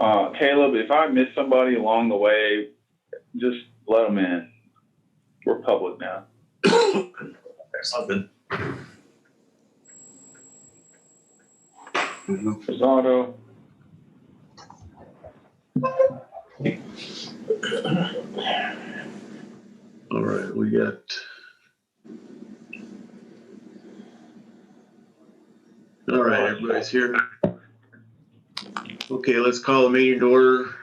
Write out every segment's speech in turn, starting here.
Caleb, if I miss somebody along the way, just let them in. We're public now. Something. Rosado. All right, we got. All right, everybody's here. Okay, let's call the meeting to order.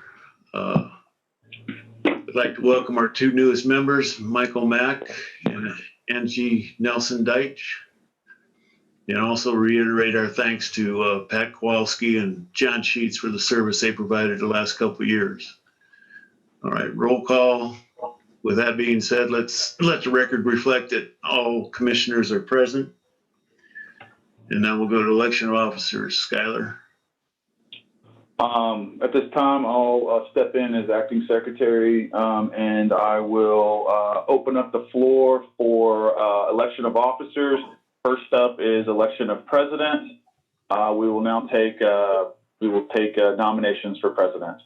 I'd like to welcome our two newest members, Michael Mack and Angie Nelson Deitch. And also reiterate our thanks to Pat Kowalski and John Sheets for the service they provided the last couple of years. All right, roll call. With that being said, let's let the record reflect that all commissioners are present. And now we'll go to election of officers. Skylar. At this time, I'll step in as acting secretary, and I will open up the floor for election of officers. First up is election of president. We will now take nominations for president.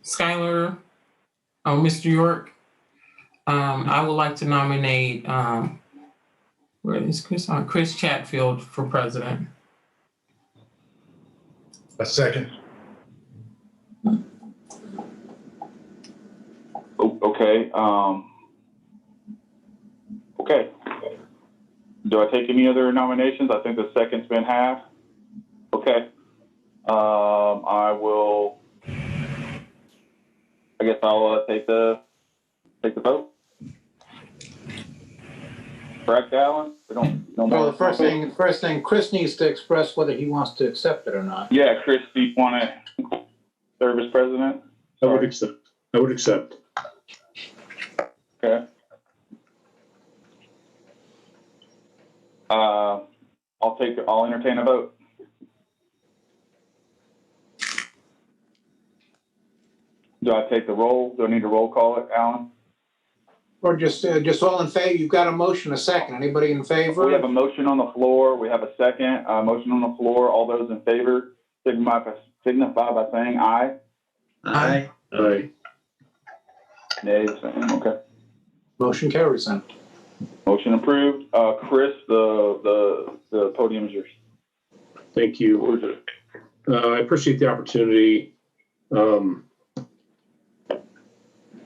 Skylar, Mr. York, I would like to nominate, where is Chris? Chris Chatfield for president. A second. Okay. Okay. Do I take any other nominations? I think the second's been half. Okay. I guess I'll take the vote. Correct, Alan? Well, the first thing, Chris needs to express whether he wants to accept it or not. Yeah, Chris, do you want to serve as president? I would accept. Okay. I'll entertain a vote. Do I take the roll? Do I need to roll call it, Alan? Or just all in favor? You've got a motion, a second. Anybody in favor? We have a motion on the floor. We have a second motion on the floor. All those in favor signify by saying aye. Aye. Aye. Nays. Okay. Motion carries then. Motion approved. Chris, the podium is yours. Thank you. I appreciate the opportunity.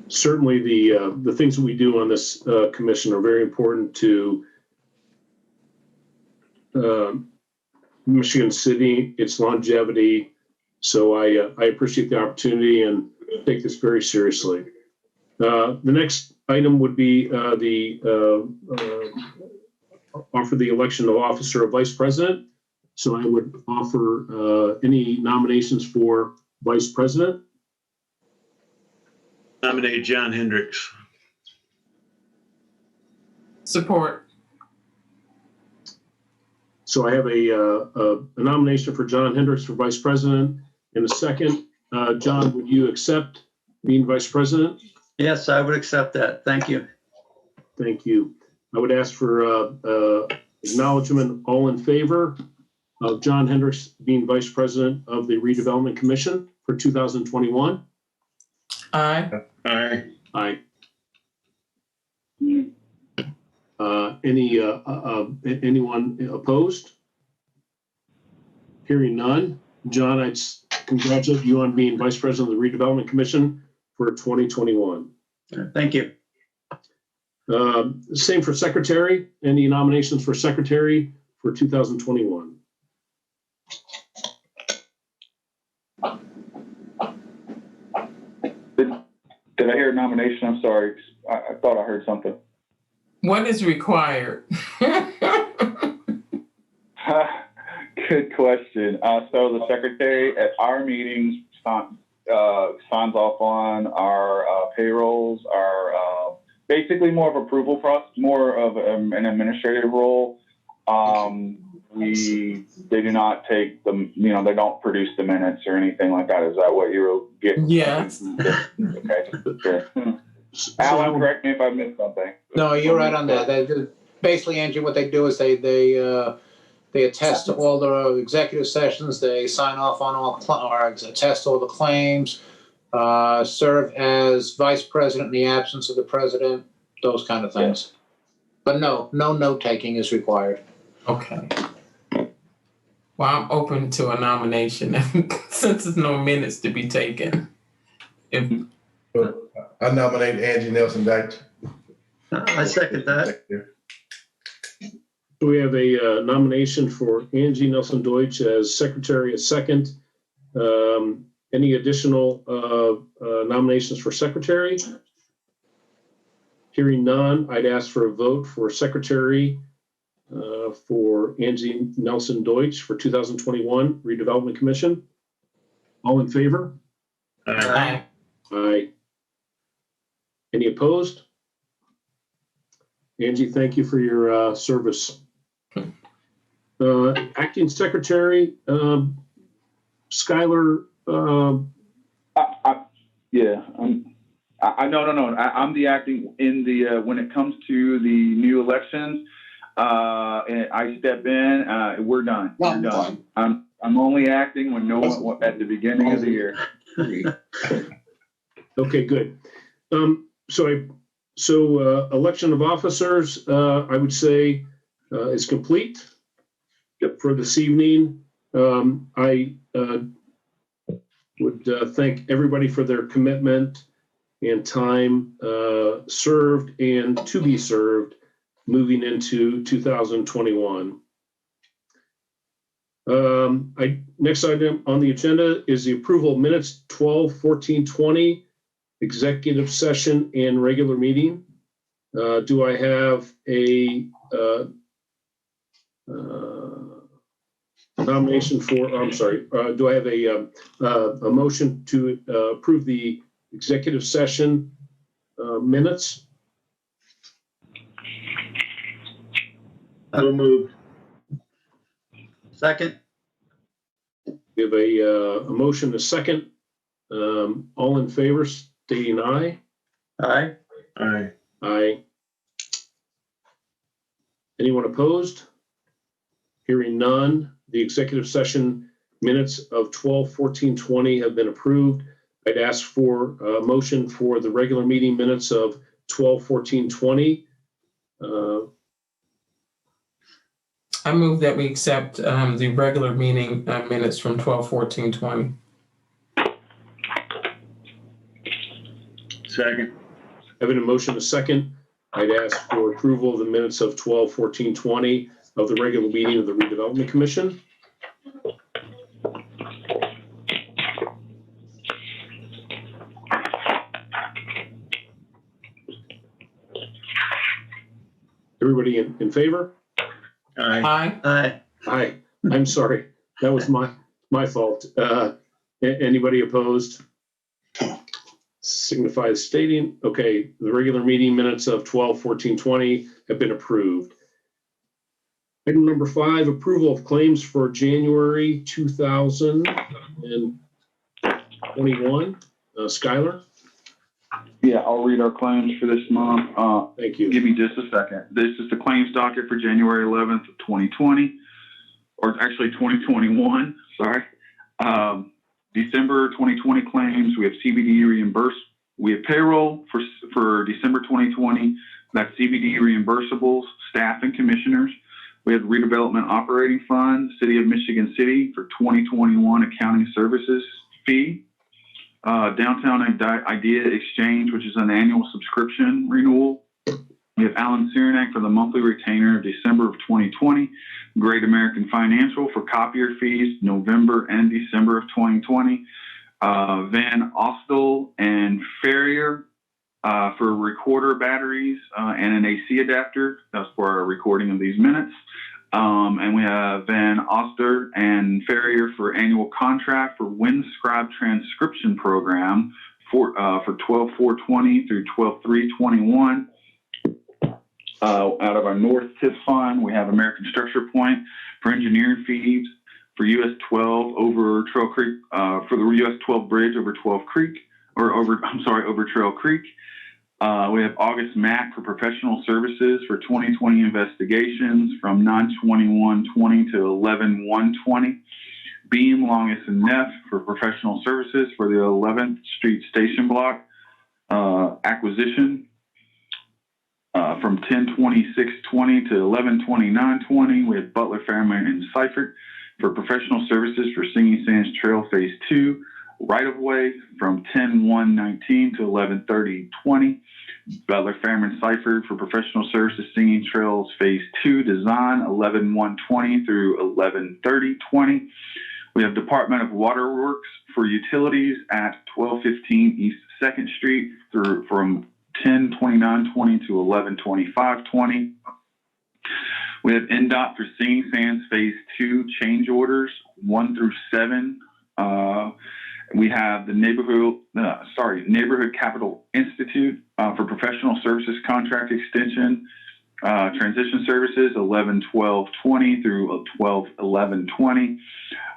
Certainly the things that we do on this commission are very important to Michigan City, its longevity. So I appreciate the opportunity and take this very seriously. The next item would be offer the election of officer of vice president. So I would offer any nominations for vice president. Nominate John Hendricks. Support. So I have a nomination for John Hendricks for vice president. In a second, John, would you accept being vice president? Yes, I would accept that. Thank you. Thank you. I would ask for acknowledgement, all in favor of John Hendricks being vice president of the Redevelopment Commission for 2021. Aye. Aye. Aye. Anyone opposed? Hearing none. John, I congratulate you on being vice president of the Redevelopment Commission for 2021. Thank you. Same for secretary. Any nominations for secretary for 2021? Did I hear a nomination? I'm sorry. I thought I heard something. What is required? Good question. So the secretary at our meetings signs off on our payrolls, our basically more of approval process, more of an administrative role. They do not take them, they don't produce the minutes or anything like that. Is that what you were getting? Yes. Okay. Sure. Alan, correct me if I missed something. No, you're right on that. Basically, Angie, what they do is they They attest to all the executive sessions. They sign off on or attest to all the claims, serve as vice president in the absence of the president, those kind of things. But no note-taking is required. Okay. Well, I'm open to a nomination since there's no minutes to be taken. If I nominate Angie Nelson Dyke. I second that. We have a nomination for Angie Nelson Deutsch as secretary, a second. Any additional nominations for secretary? Hearing none, I'd ask for a vote for secretary for Angie Nelson Deutsch for 2021 Redevelopment Commission. All in favor? I, Aye. Any opposed? Angie, thank you for your service. Acting Secretary, Skylar. Yeah. No. I'm the acting in the when it comes to the new elections. And I step in. We're done. We're done. I'm only acting when no one at the beginning of the year. Okay, good. So election of officers, I would say, is complete. For this evening. I would thank everybody for their commitment and time served and to be served moving into 2021. Next item on the agenda is the approval of minutes 12/14/20, executive session and regular meeting. Do I have a nomination for, do I have a motion to approve the executive session minutes? So moved. Second. We have a motion, a second. All in favor, stating aye. Aye. Aye. Aye. Anyone opposed? Hearing none, the executive session minutes of 12/14/20 have been approved. I'd ask for a motion for the regular meeting minutes of 12/14/20. I move that we accept the regular meeting minutes from 12/14/20. Second. Having a motion, a second, I'd ask for approval of the minutes of 12/14/20 of the regular meeting of the Redevelopment Commission. Everybody in favor? Aye. Aye. Aye. I'm sorry. That was my fault. Anybody opposed? Signify stating. Okay, the regular meeting minutes of 12/14/20 have been approved. Item number 5, approval of claims for January 2021. Skylar? Yeah, I'll read our claims for this month. Thank you. Give me just a second. This is the claims docket for January 11th of 2020, or actually 2021, sorry. December 2020 claims, we have CBD reimbursed. We have payroll for December 2020. That's CBD reimbursables, staff and commissioners. We have redevelopment operating fund, City of Michigan City for 2021 accounting services fee. Downtown Idea Exchange, which is an annual subscription renewal. We have Alan Cyranek for the monthly retainer of December of 2020. Great American Financial for copier fees, November and December of 2020. Van Ostel and Ferrier for recorder batteries and an AC adapter. That's for our recording of these minutes. And we have Van Oster and Ferrier for annual contract for WinScribe transcription program for 12/4/20 through 12/3/21. Out of our North Tip Fund, we have American Structure Point for engineering fees for US 12 over Trail Creek, for the US 12 bridge over 12 Creek, or over Trail Creek. We have August Mack for professional services for 2020 investigations from 9/21/20 to 11/1/20. Beam, Longest, and Neff for professional services for the 11th Street Station Block acquisition from 10/26/20 to 11/29/20. We have Butler, Fairmont, and Seifert for professional services for Singing Sands Trail Phase 2 right-of-way from 10/1/19 to 11/30/20. Butler, Fairmont, Seifert for professional services Singing Trails Phase 2 design 11/1/20 through 11/30/20. We have Department of Waterworks for utilities at 1215 East 2nd Street from 10/29/20 to 11/25/20. We have NDOT for Singing Sands Phase 2 change orders 1 through 7. We have the Neighborhood Capital Institute for professional services contract extension, transition services 11/12/20 through 12/11/20.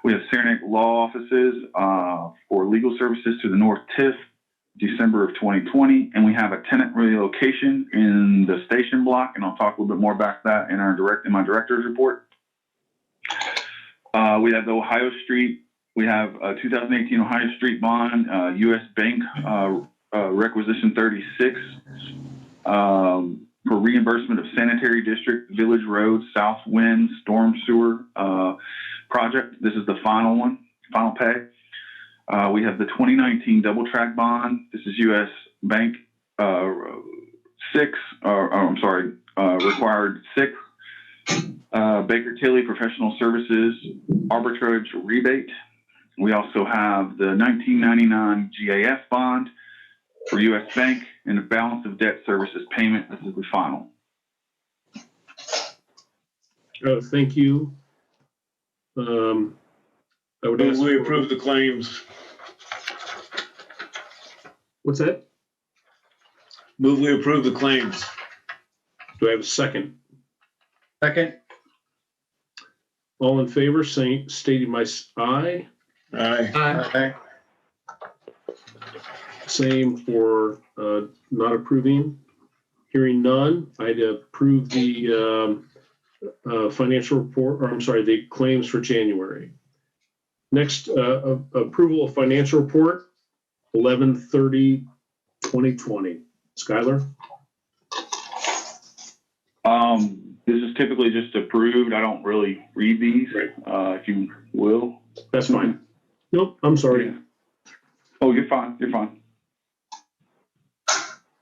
We have Saranac Law Offices for legal services to the North TIF, December of 2020, and we have a tenant relocation in the station block, and I'll talk a little bit more about that in my director's report. We have the Ohio Street. We have a 2018 Ohio Street bond, U.S. Bank requisition 36 for reimbursement of sanitary district, Village Road, South Wind, Storm Sewer project. This is the final pay. We have the 2019 double track bond. This is U.S. Bank 6, required 6. Baker Tilly professional services arbitrage rebate. We also have the 1999 GAF bond for U.S. Bank and the balance of debt services payment. This is the final. Thank you. I would ask We approve the claims. What's that? Move we approve the claims. Do I have a second? Second. All in favor, stating my aye. Aye. Aye. Same for not approving. Hearing none, I'd approve the financial report, the claims for January. Next, approval of financial report, 11/30/2020. Skylar? This is typically just approved. I don't really read these, Right. If you will. That's fine. Nope, I'm sorry. Oh, you're fine. You're fine.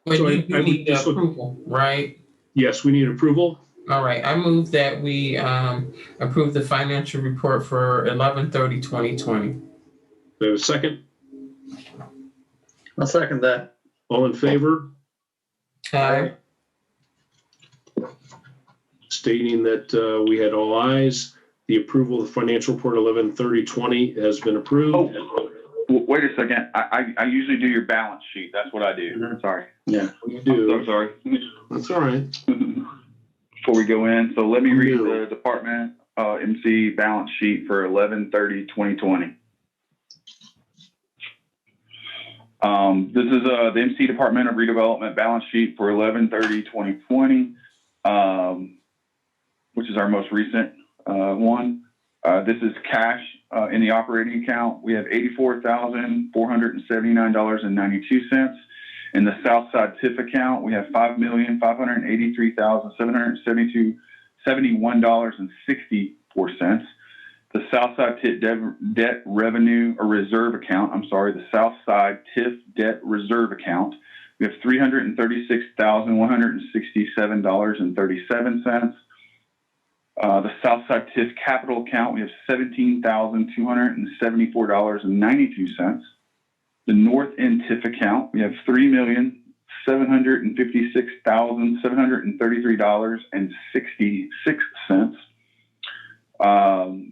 But So you I do would need just look- approval, right? Yes, we need approval. All right, I move that we approve the financial report for 11/30/2020. Do I have a second? I'll second that. All in favor? Aye. Stating that we had all ayes. The approval of the financial report 11/30/20 has been approved. Oh, wait a second. I usually do your balance sheet. That's what I do. Mhm. Sorry. Yeah. You I'm do. so sorry. That's all right. Before we go in, so let me read No. the department MC balance sheet for 11/30/2020. This is the MC Department of Redevelopment balance sheet for 11/30/2020, which is our most recent one. This is cash in the operating account. We have $84,479.92. In the Southside TIF account, we have $5,583,771.64. The Southside TIF debt revenue or reserve account, the Southside TIF debt reserve account, we have $336,167.37. The Southside TIF capital account, we have $17,274.92. The North End TIF account, we have $3,756,733.66.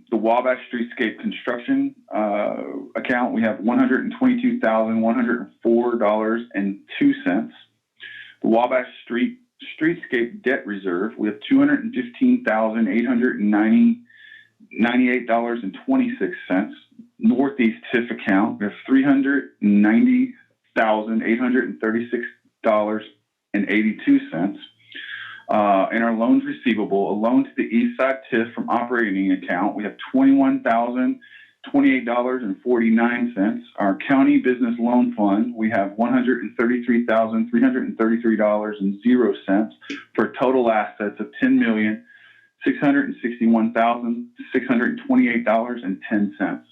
The Wabash Streetscape Construction account, we have $122,104.02. The Wabash Streetscape Debt Reserve, we have $215,898.26. Northeast TIF account, we have $390,836 In our loans receivable, a loan to the East Side TIF from operating account, we have $21,028.49. Our county business loan fund, we have $133,333.00 for total assets of $10,661,628.10.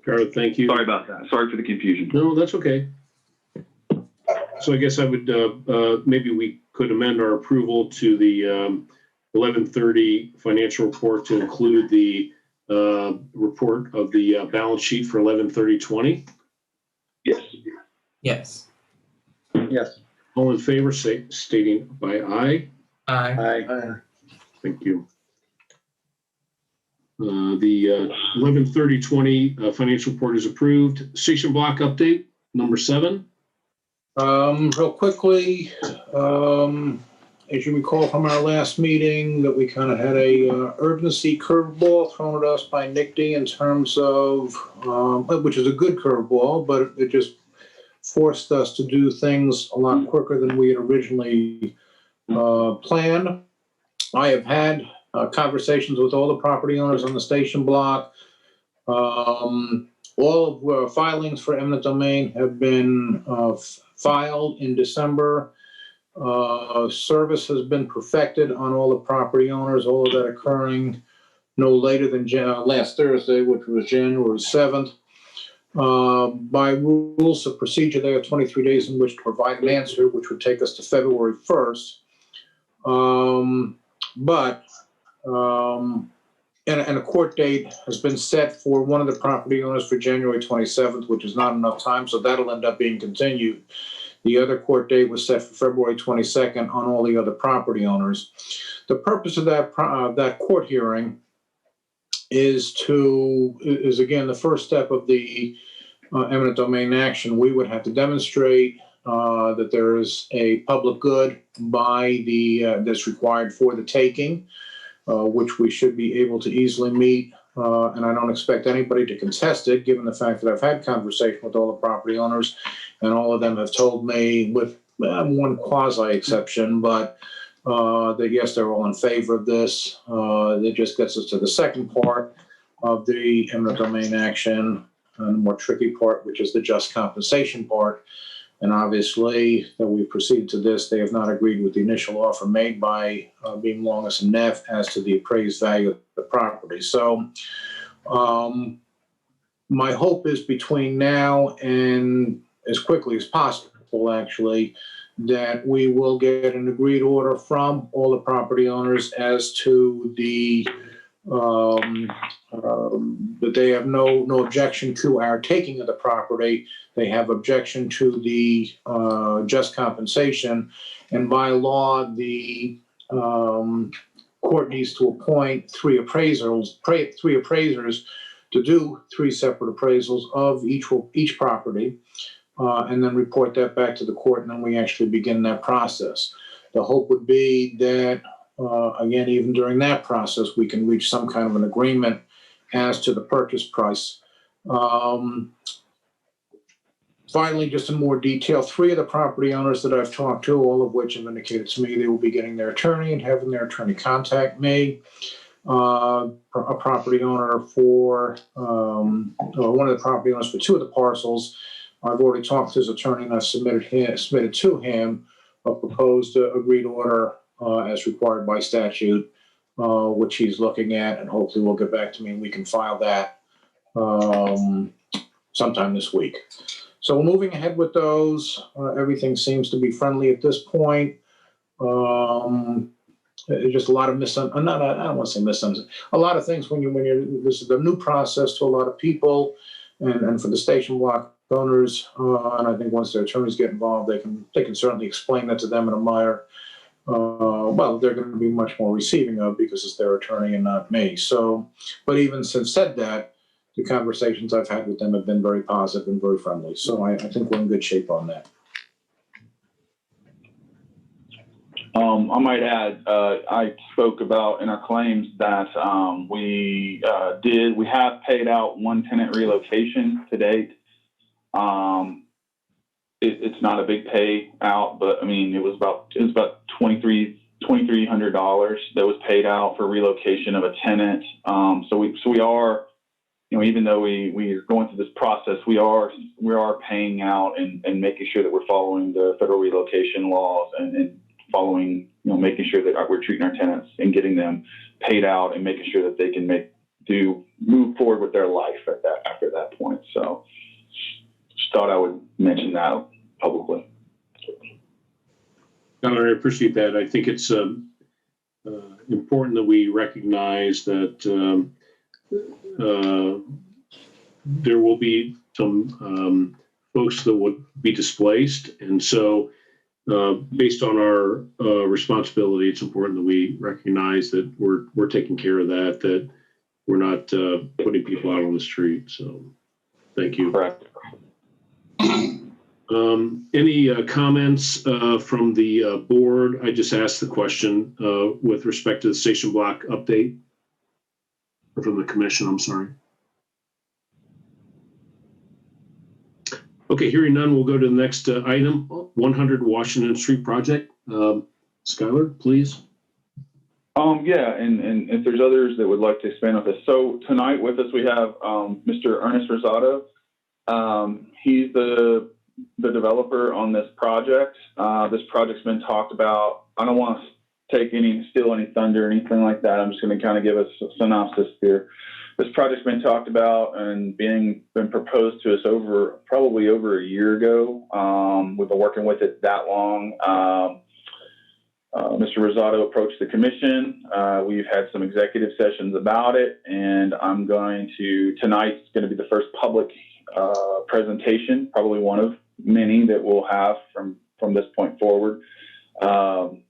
Garrett, thank you. Sorry about that. Sorry for the confusion. No, that's okay. So I guess I would, maybe we could amend our approval to the 11/30 financial report to include the report of the balance sheet for 11/30/20. Yes. Yes. Yes. All in favor, stating by aye. Aye. Aye. Thank you. The 11/30/20 financial report is approved. Station block update, number 7. Real quickly, as you recall from our last meeting, that we kind of had a urgency curveball thrown at us by Nick D in terms of, which is a good curveball, but it just forced us to do things a lot quicker than we had originally planned. I have had conversations with all the property owners on the station block. All of filings for eminent domain have been filed in December. Service has been perfected on all the property owners, all of that occurring no later than last Thursday, which was January 7th. By rules of procedure, they have 23 days in which to provide an answer, which would take us to February 1st. And a court date has been set for one of the property owners for January 27th, which is not enough time, so that'll end up being continued. The other court date was set for February 22nd on all the other property owners. The purpose of that court hearing is again the first step of the eminent domain action. We would have to demonstrate that there is a public good by that's required for the taking, which we should be able to easily meet. And I don't expect anybody to contest it, given the fact that I've had conversation with all the property owners, and all of them have told me, with one quasi exception, but that yes, they're all in favor of this. That just gets us to the second part of the eminent domain action, and the more tricky part, which is the just compensation part. And obviously, that we proceed to this, they have not agreed with the initial offer made by Beam Longus and Neff as to the appraised value of the property. So my hope is between now and as quickly as possible, actually, that we will get an agreed order from all the property owners as to that they have no objection to our taking of the property. They have objection to the just compensation, and by law, the court needs to appoint three appraisers to do 3 separate appraisals of each property, and then report that back to the court, and then we actually begin that process. The hope would be that, again, even during that process, we can reach some kind of an agreement as to the purchase price. Finally, just in more detail, 3 of the property owners that I've talked to, all of which have indicated to me they will be getting their attorney and having their attorney contact me. A property owner for one of the property owners for 2 of the parcels, I've already talked to his attorney, and I've submitted to him a proposed agreed order as required by statute, which he's looking at, and hopefully will get back to me and we can file that sometime this week. So moving ahead with those, everything seems to be friendly at this point. Just a lot of I don't want to say misunderstanding. A lot of things when you're this is a new process to a lot of people, and for the station block owners, and I think once their attorneys get involved, they can certainly explain that to them in a manner. Well, they're going to be much more receiving of, because it's their attorney and not me. So, but even since said that, the conversations I've had with them have been very positive and very friendly. So I think we're in good shape on that. I might add, I spoke about in our claims that we have paid out 1 tenant relocation to date. it's not a big payout, but I mean, it was about $2,300 that was paid out for relocation of a tenant. So we are, even though we are going through this process, we are paying out and making sure that we're following the federal relocation laws and following, making sure that we're treating our tenants and getting them paid out and making sure that they can move forward with their life after that point. So just thought I would mention that publicly. I appreciate that. I think it's important that we recognize that there will be some folks that would be displaced. And so based on our responsibility, it's important that we recognize that we're taking care of that we're not putting people out on the street. So thank you. Correct. Any comments from the board? I just asked the question with respect to the station block update. Or from the commission, I'm sorry. Okay, hearing none, we'll go to the next item, 100 Washington Street project. Skylar, please. Yeah, and if there's others that would like to expand on this. So tonight with us, we have Mr. Ernest Rosado. He's the developer on this project. This project's been talked about. I don't want to steal any thunder or anything like that. I'm just going to kind of give us a synopsis here. This project's been talked about and been proposed to us probably over a year ago. We've been working with it that long. Mr. Rosado approached the commission. We've had some executive sessions about it, and tonight's going to be the first public presentation, probably one of many that we'll have from this point forward.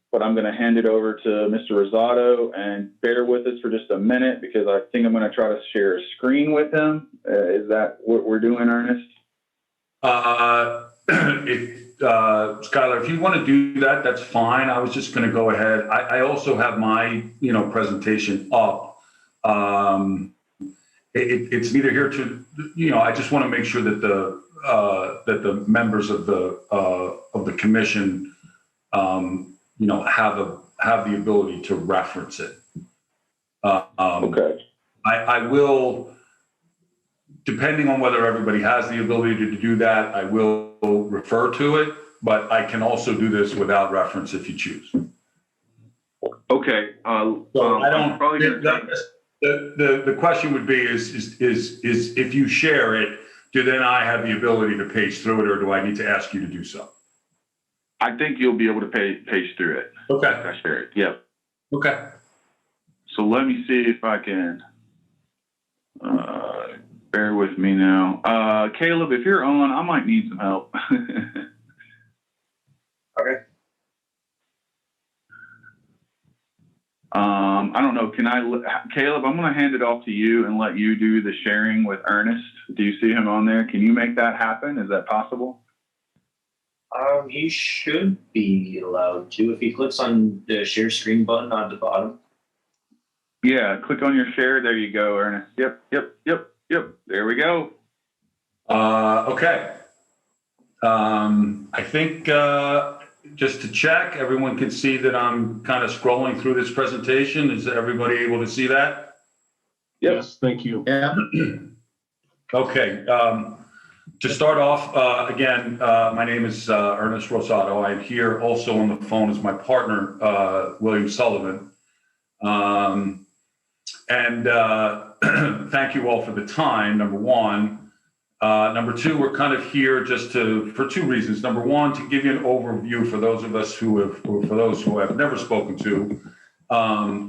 But I'm going to hand it over to Mr. Rosado, and bear with us for just a minute because I think I'm going to try to share a screen with him. Is that what we're doing, Ernest? Skylar, if you want to do that, that's fine. I was just going to go ahead. I also have my, presentation up. It's neither here to, I just want to make sure that the members of the commission, have the ability to reference it. Okay. I will, depending on whether everybody has the ability to do that, I will refer to it, but I can also do this without reference if you choose. Okay. So I don't. Probably the question would be is if you share it, do then I have the ability to page through it, or do I need to ask you to do so? I think you'll be able to page through it. Okay. I share it. Yep. Okay. So let me see if I can. Bear with me now. Caleb, if you're on, I might need some help. Okay. I don't know. Caleb, I'm going to hand it off to you and let you do the sharing with Ernest. Do you see him on there? Can you make that happen? Is that possible? He should be allowed to if he clicks on the share screen button on the bottom. Yeah, click on your share. There you go, Ernest. Yep. There we go. Okay. I think just to check, everyone can see that I'm kind of scrolling through this presentation. Is everybody able to see that? Yep. Yes, thank you. Yeah. Okay. To start off, again, my name is Ernest Rosado. I'm here also on the phone as my partner, William Sullivan. And thank you all for the time, number one. Number two, we're kind of here just for two reasons. Number one, to give you an overview for those of us for those who have never spoken to,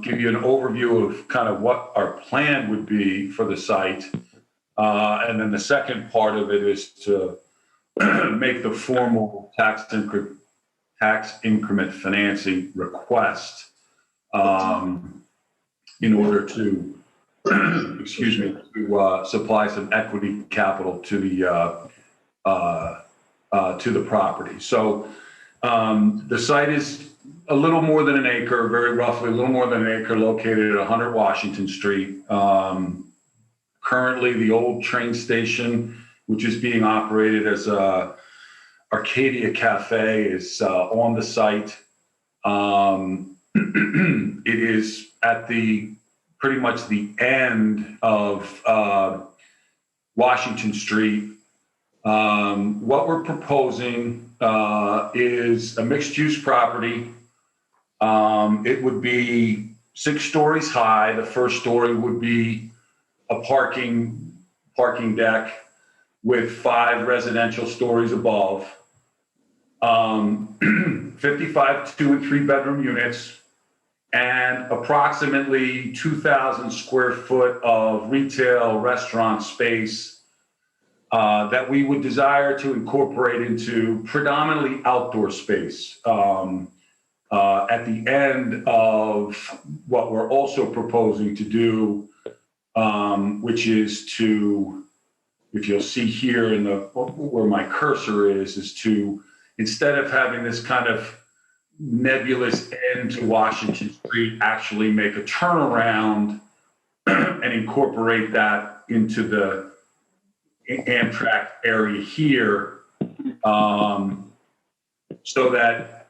give you an overview of kind of what our plan would be for the site. And then the second part of it is to make the formal tax increment financing request in order to, to supply some equity capital to the property. So the site is a little more than an acre, very roughly a little more than an acre, located at 100 Washington Street. Currently, the old train station, which is being operated as a Arcadia Cafe is on the site. It is at pretty much the end of Washington Street. What we're proposing is a mixed-use property. It would be 6 stories high. The first story would be a parking deck with 5 residential stories above. 55 2- and 3-bedroom units, and approximately 2,000 square foot of retail restaurant space that we would desire to incorporate into predominantly outdoor space. At the end of what we're also proposing to do, which is to, if you'll see here in where my cursor is to, instead of having this kind of nebulous end to Washington Street, actually make a turnaround and incorporate that into the Amtrak area here, so that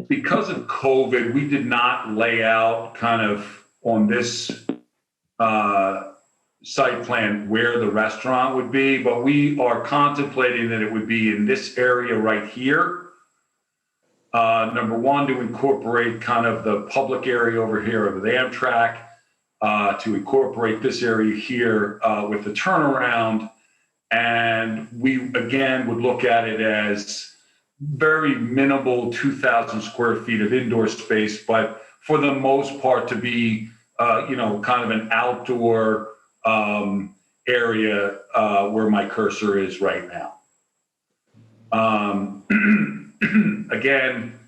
because of COVID, we did not lay out kind of on this site plan where the restaurant would be, but we are contemplating that it would be in this area right here. Number one, to incorporate kind of the public area over here of the Amtrak, to incorporate this area here with the turnaround. And we, again, would look at it as very minimal 2,000 square feet of indoor space, but for the most part to be, kind of an outdoor area where my cursor is right now. Again,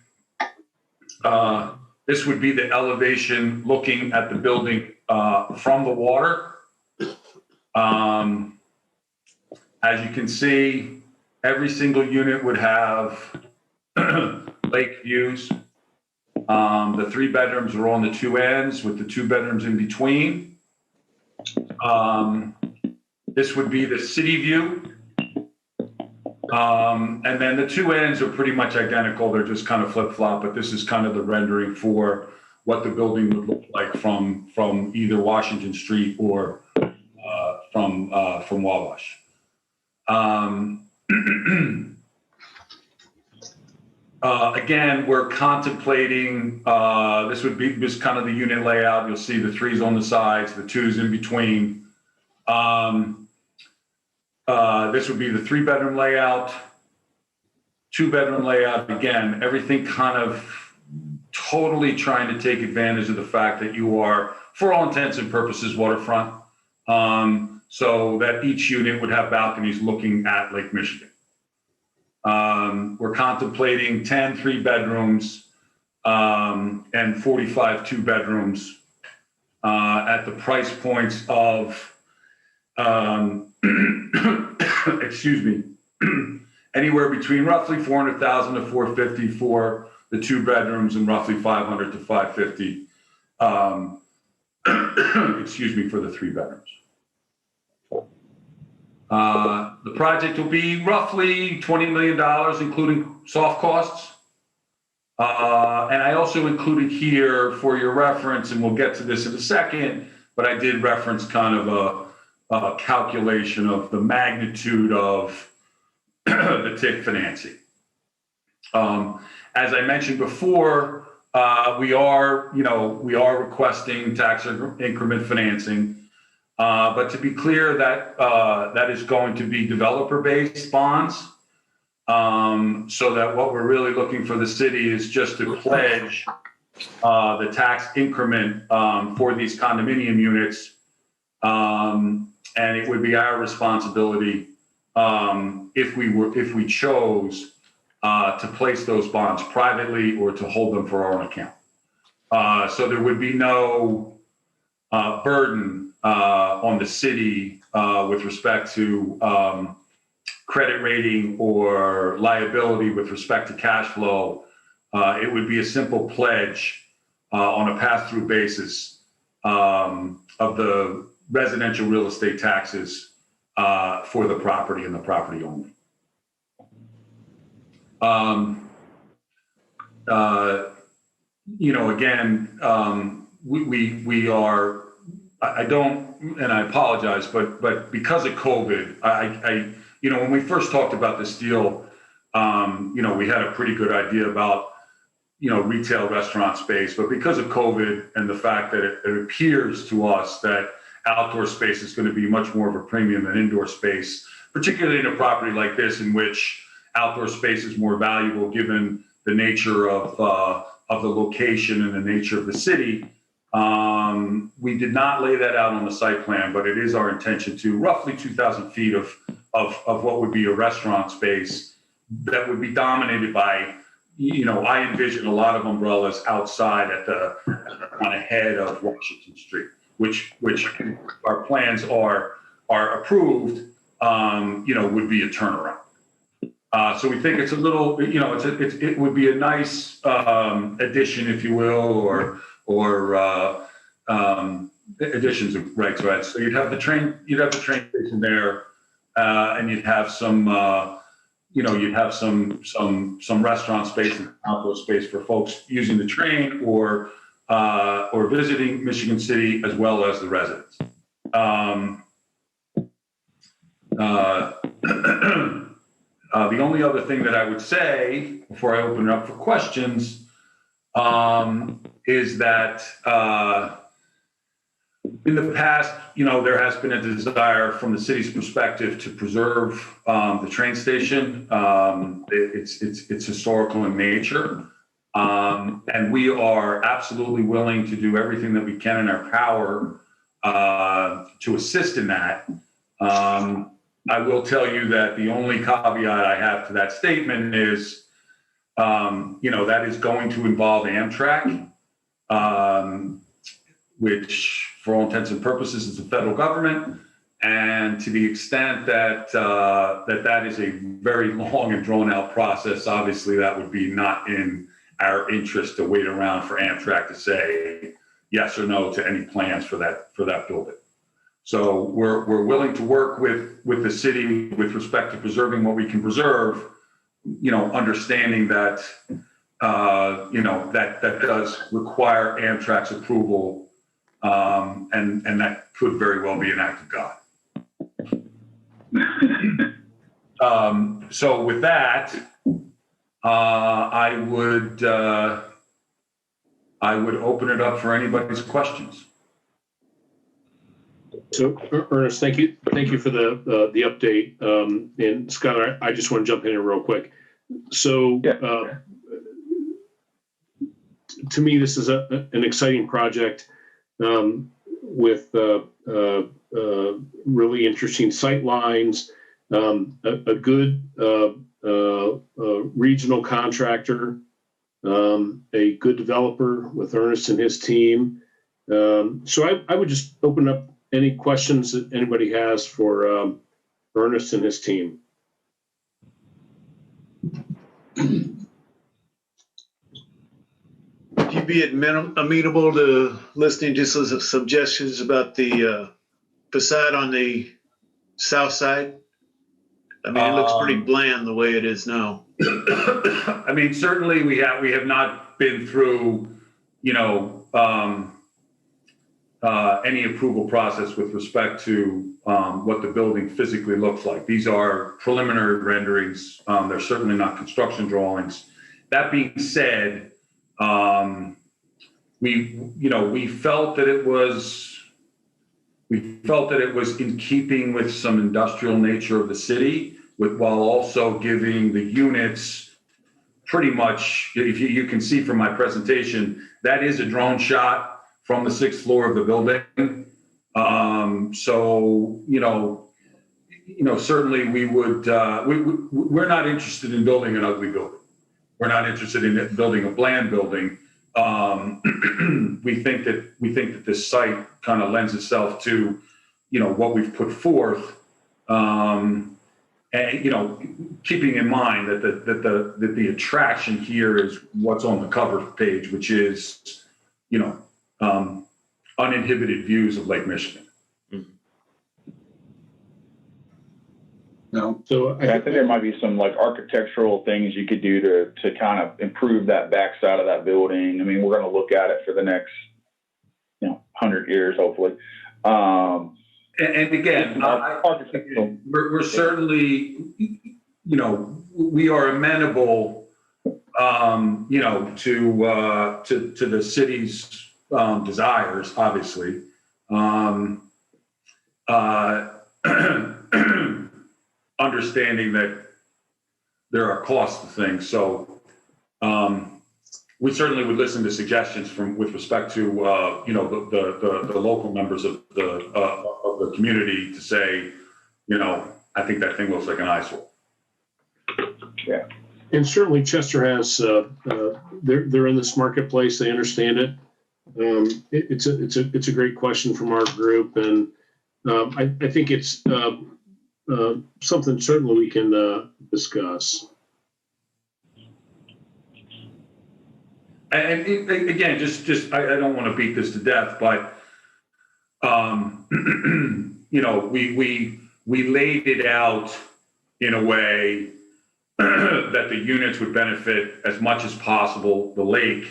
this would be the elevation looking at the building from the water. As you can see, every single unit would have lake views. The 3 bedrooms are on the 2 ends with the 2 bedrooms in between. This would be the city view. And then the 2 ends are pretty much identical. They're just kind of flip-flop, but this is kind of the rendering for what the building would look like from either Washington Street or from Wabash. Again, we're contemplating, this would be just kind of the unit layout. You'll see the 3s on the sides, the 2s in between. This would be the 3-bedroom layout, 2-bedroom layout. Again, everything kind of totally trying to take advantage of the fact that you are, for all intents and purposes, waterfront, so that each unit would have balconies looking at Lake Michigan. We're contemplating 10 3-bedrooms and 45 2-bedrooms at the price points of excuse me, anywhere between roughly 400,000 to 450 for the 2 bedrooms and roughly 500 to 550, excuse me, for the 3 bedrooms. The project will be roughly $20 million, including soft costs. And I also included here for your reference, and we'll get to this in a second, but I did reference kind of a calculation of the magnitude of the TIF financing. As I mentioned before, we are requesting tax increment financing, but to be clear, that is going to be developer-based bonds, so that what we're really looking for the city is just to pledge the tax increment for these condominium units. And it would be our responsibility if we chose to place those bonds privately or to hold them for our own account. So there would be no burden on the city with respect to credit rating or liability with respect to cash flow. It would be a simple pledge on a pass-through basis of the residential real estate taxes for the property and the property only. You know, again, we are, I don't, and I apologize, but because of COVID, you know, when we first talked about this deal, you know, we had a pretty good idea about, you know, retail restaurant space, but because of COVID and the fact that it appears to us that outdoor space is going to be much more of a premium than indoor space, particularly in a property like this, in which outdoor space is more valuable given the nature of the location and the nature of the city. We did not lay that out on the site plan, but it is our intention to roughly 2,000 feet of what would be a restaurant space that would be dominated by, you know, I envision a lot of umbrellas outside at the on ahead of Washington Street, which our plans are approved, you know, would be a turnaround. So we think it's a little, you know, it would be a nice addition, if you will, or additions of right. So you'd have the train station there, and you'd have some, you know, you'd have some restaurant space and outdoor space for folks using the train or visiting Michigan City, as well as the residents. The only other thing that I would say before I open it up for questions is that in the past, you know, there has been a desire from the city's perspective to preserve the train station. It's historical in nature, and we are absolutely willing to do everything that we can in our power to assist in that. I will tell you that the only caveat I have to that statement is, you know, that is going to involve Amtrak, which for all intents and purposes is the federal government. And to the extent that that is a very long and drawn out process, obviously that would be not in our interest to wait around for Amtrak to say yes or no to any plans for that building. So we're willing to work with the city with respect to preserving what we can preserve, you know, understanding that, you know, that does require Amtrak's approval, and that could very well be an act of God. So with that, I would open it up for anybody's questions. So Ernest, thank you for the update. And Scott, I just want to jump in here real quick. So to me, this is an exciting project with really interesting sight lines, a good regional contractor, a good developer with Ernest and his team. So I would just open up any questions that anybody has for Ernest and his team. Would you be amenable to listening to some suggestions about the facade on the south side? I mean, it looks pretty bland the way it is now. I mean, certainly we have not been through, you know, any approval process with respect to what the building physically looks like. These are preliminary renderings. They're certainly not construction drawings. That being said, we felt that it was in keeping with some industrial nature of the city, while also giving the units pretty much, if you can see from my presentation, that is a drone shot from the 6th floor of the building. So, you know, certainly we would, we're not interested in building an ugly building. We're not interested in building a bland building. We think that this site kind of lends itself to, you know, what we've put forth. And, you know, keeping in mind that the attraction here is what's on the cover page, which is, you know, uninhibited views of Lake Michigan. No. So I think there might be some like architectural things you could do to kind of improve that backside of that building. I mean, we're going to look at it for the next, 100 years, hopefully. And again, we're certainly, we are amenable, to the city's desires, obviously. Understanding that there are costs to things, so we certainly would listen to suggestions with respect to the local members of the community to say, I think that thing looks like an eyesore. Yeah. And certainly Chester has, they're in this marketplace, they understand it. It's a great question from our group, and I think it's something certainly we can discuss. And again, just I don't want to beat this to death, but we laid it out in a way that the units would benefit as much as possible the lake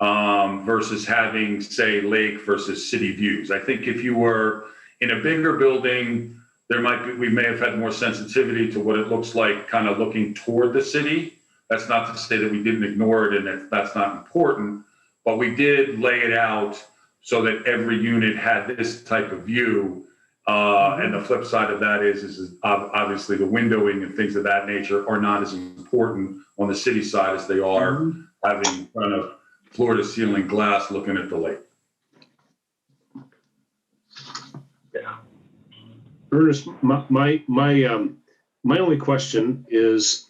versus having, say, lake versus city views. I think if you were in a bigger building, we may have had more sensitivity to what it looks like kind of looking toward the city. That's not to say that we didn't ignore it and that's not important, but we did lay it out so that every unit had this type of view. And the flip side of that is obviously the windowing and things of that nature are not as important on the city side as they are having kind of floor to ceiling glass looking at the lake. Yeah. Ernest, my only question is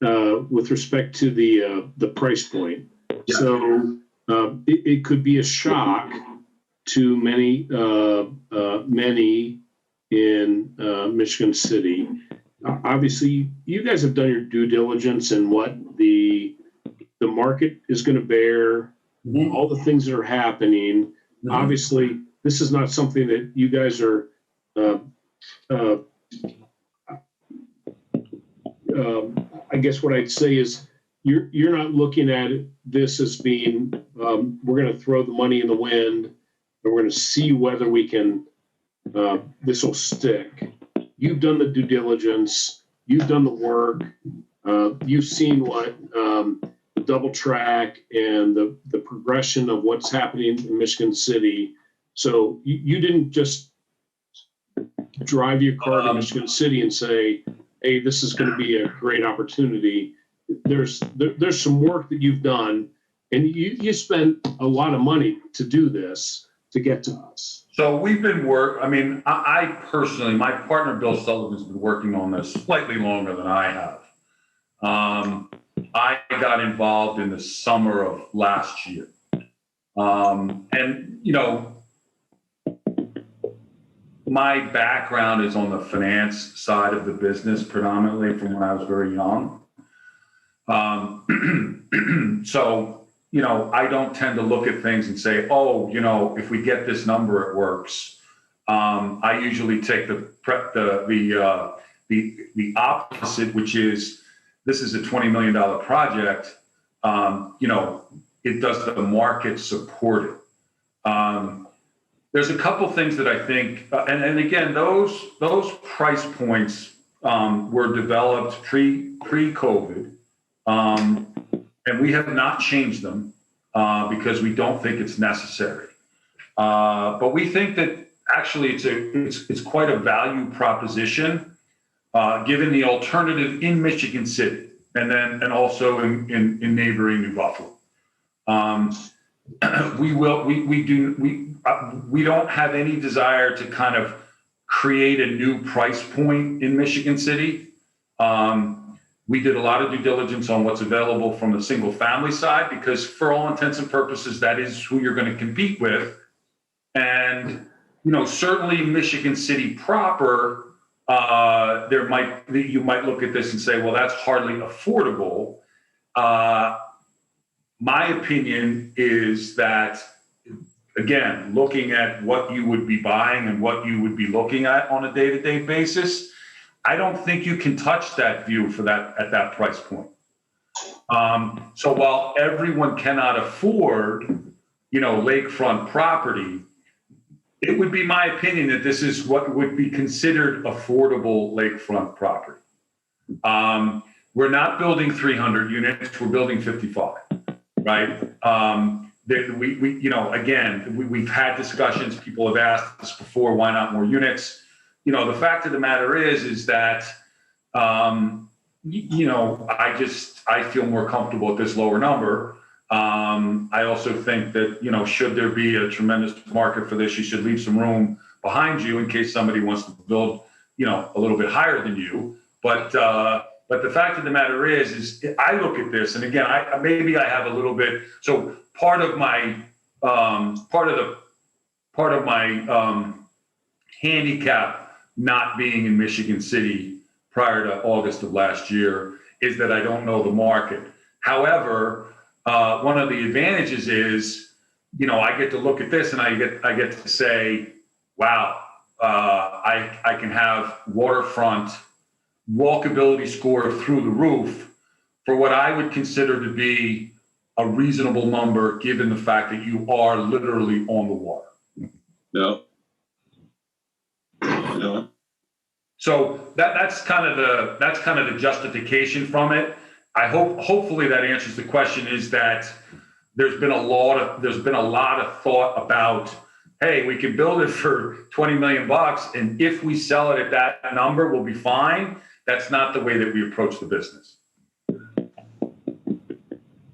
with respect to the price point. Yeah. So it could be a shock to many in Michigan City. Obviously, you guys have done your due diligence in what the market is going to bear, all the things that are happening. Obviously, this is not something that you guys are. I guess what I'd say is you're not looking at this as being we're going to throw the money in the wind and we're going to see whether we can this will stick. You've done the due diligence, you've done the work, you've seen what the double track and the progression of what's happening in Michigan City. So you didn't just drive your car to Michigan City and say, hey, this is going to be a great opportunity. There's some work that you've done, and you spent a lot of money to do this, to get to us. So we've been I personally, my partner Bill Sullivan's been working on this slightly longer than I have. I got involved in the summer of last year. My background is on the finance side of the business predominantly from when I was very young. So, I don't tend to look at things and say, if we get this number, it works. I usually take the opposite, which is this is a $20 million project. It does the market support it? There's a couple things that I think, and again, those price points were developed pre-COVID, and we have not changed them because we don't think it's necessary. But we think that actually it's quite a value proposition given the alternative in Michigan City and also in neighboring New Buffalo. We don't have any desire to kind of create a new price point in Michigan City. We did a lot of due diligence on what's available from the single family side, because for all intents and purposes, that is who you're going to compete with. And, certainly Michigan City proper, you might look at this and say, well, that's hardly affordable. My opinion is that, again, looking at what you would be buying and what you would be looking at on a day-to-day basis, I don't think you can touch that view for that at that price point. So while everyone cannot afford, lakefront property, it would be my opinion that this is what would be considered affordable lakefront property. We're not building 300 units, we're building 55, right? We've had discussions, people have asked us before, why not more units? The fact of the matter is that, I feel more comfortable at this lower number. I also think that, should there be a tremendous market for this, you should leave some room behind you in case somebody wants to build, a little bit higher than you. But the fact of the matter is I look at this, and again, maybe I have a little bit. So part of my handicap not being in Michigan City prior to August of last year is that I don't know the market. However, one of the advantages is, I get to look at this and I get to say, wow, I can have waterfront walkability score through the roof for what I would consider to be a reasonable number, given the fact that you are literally on the water. No. No. So that's kind of the justification from it. Hopefully that answers the question, is that there's been a lot of thought about, hey, we can build it for $20 million, and if we sell it at that number, we'll be fine. That's not the way that we approach the business.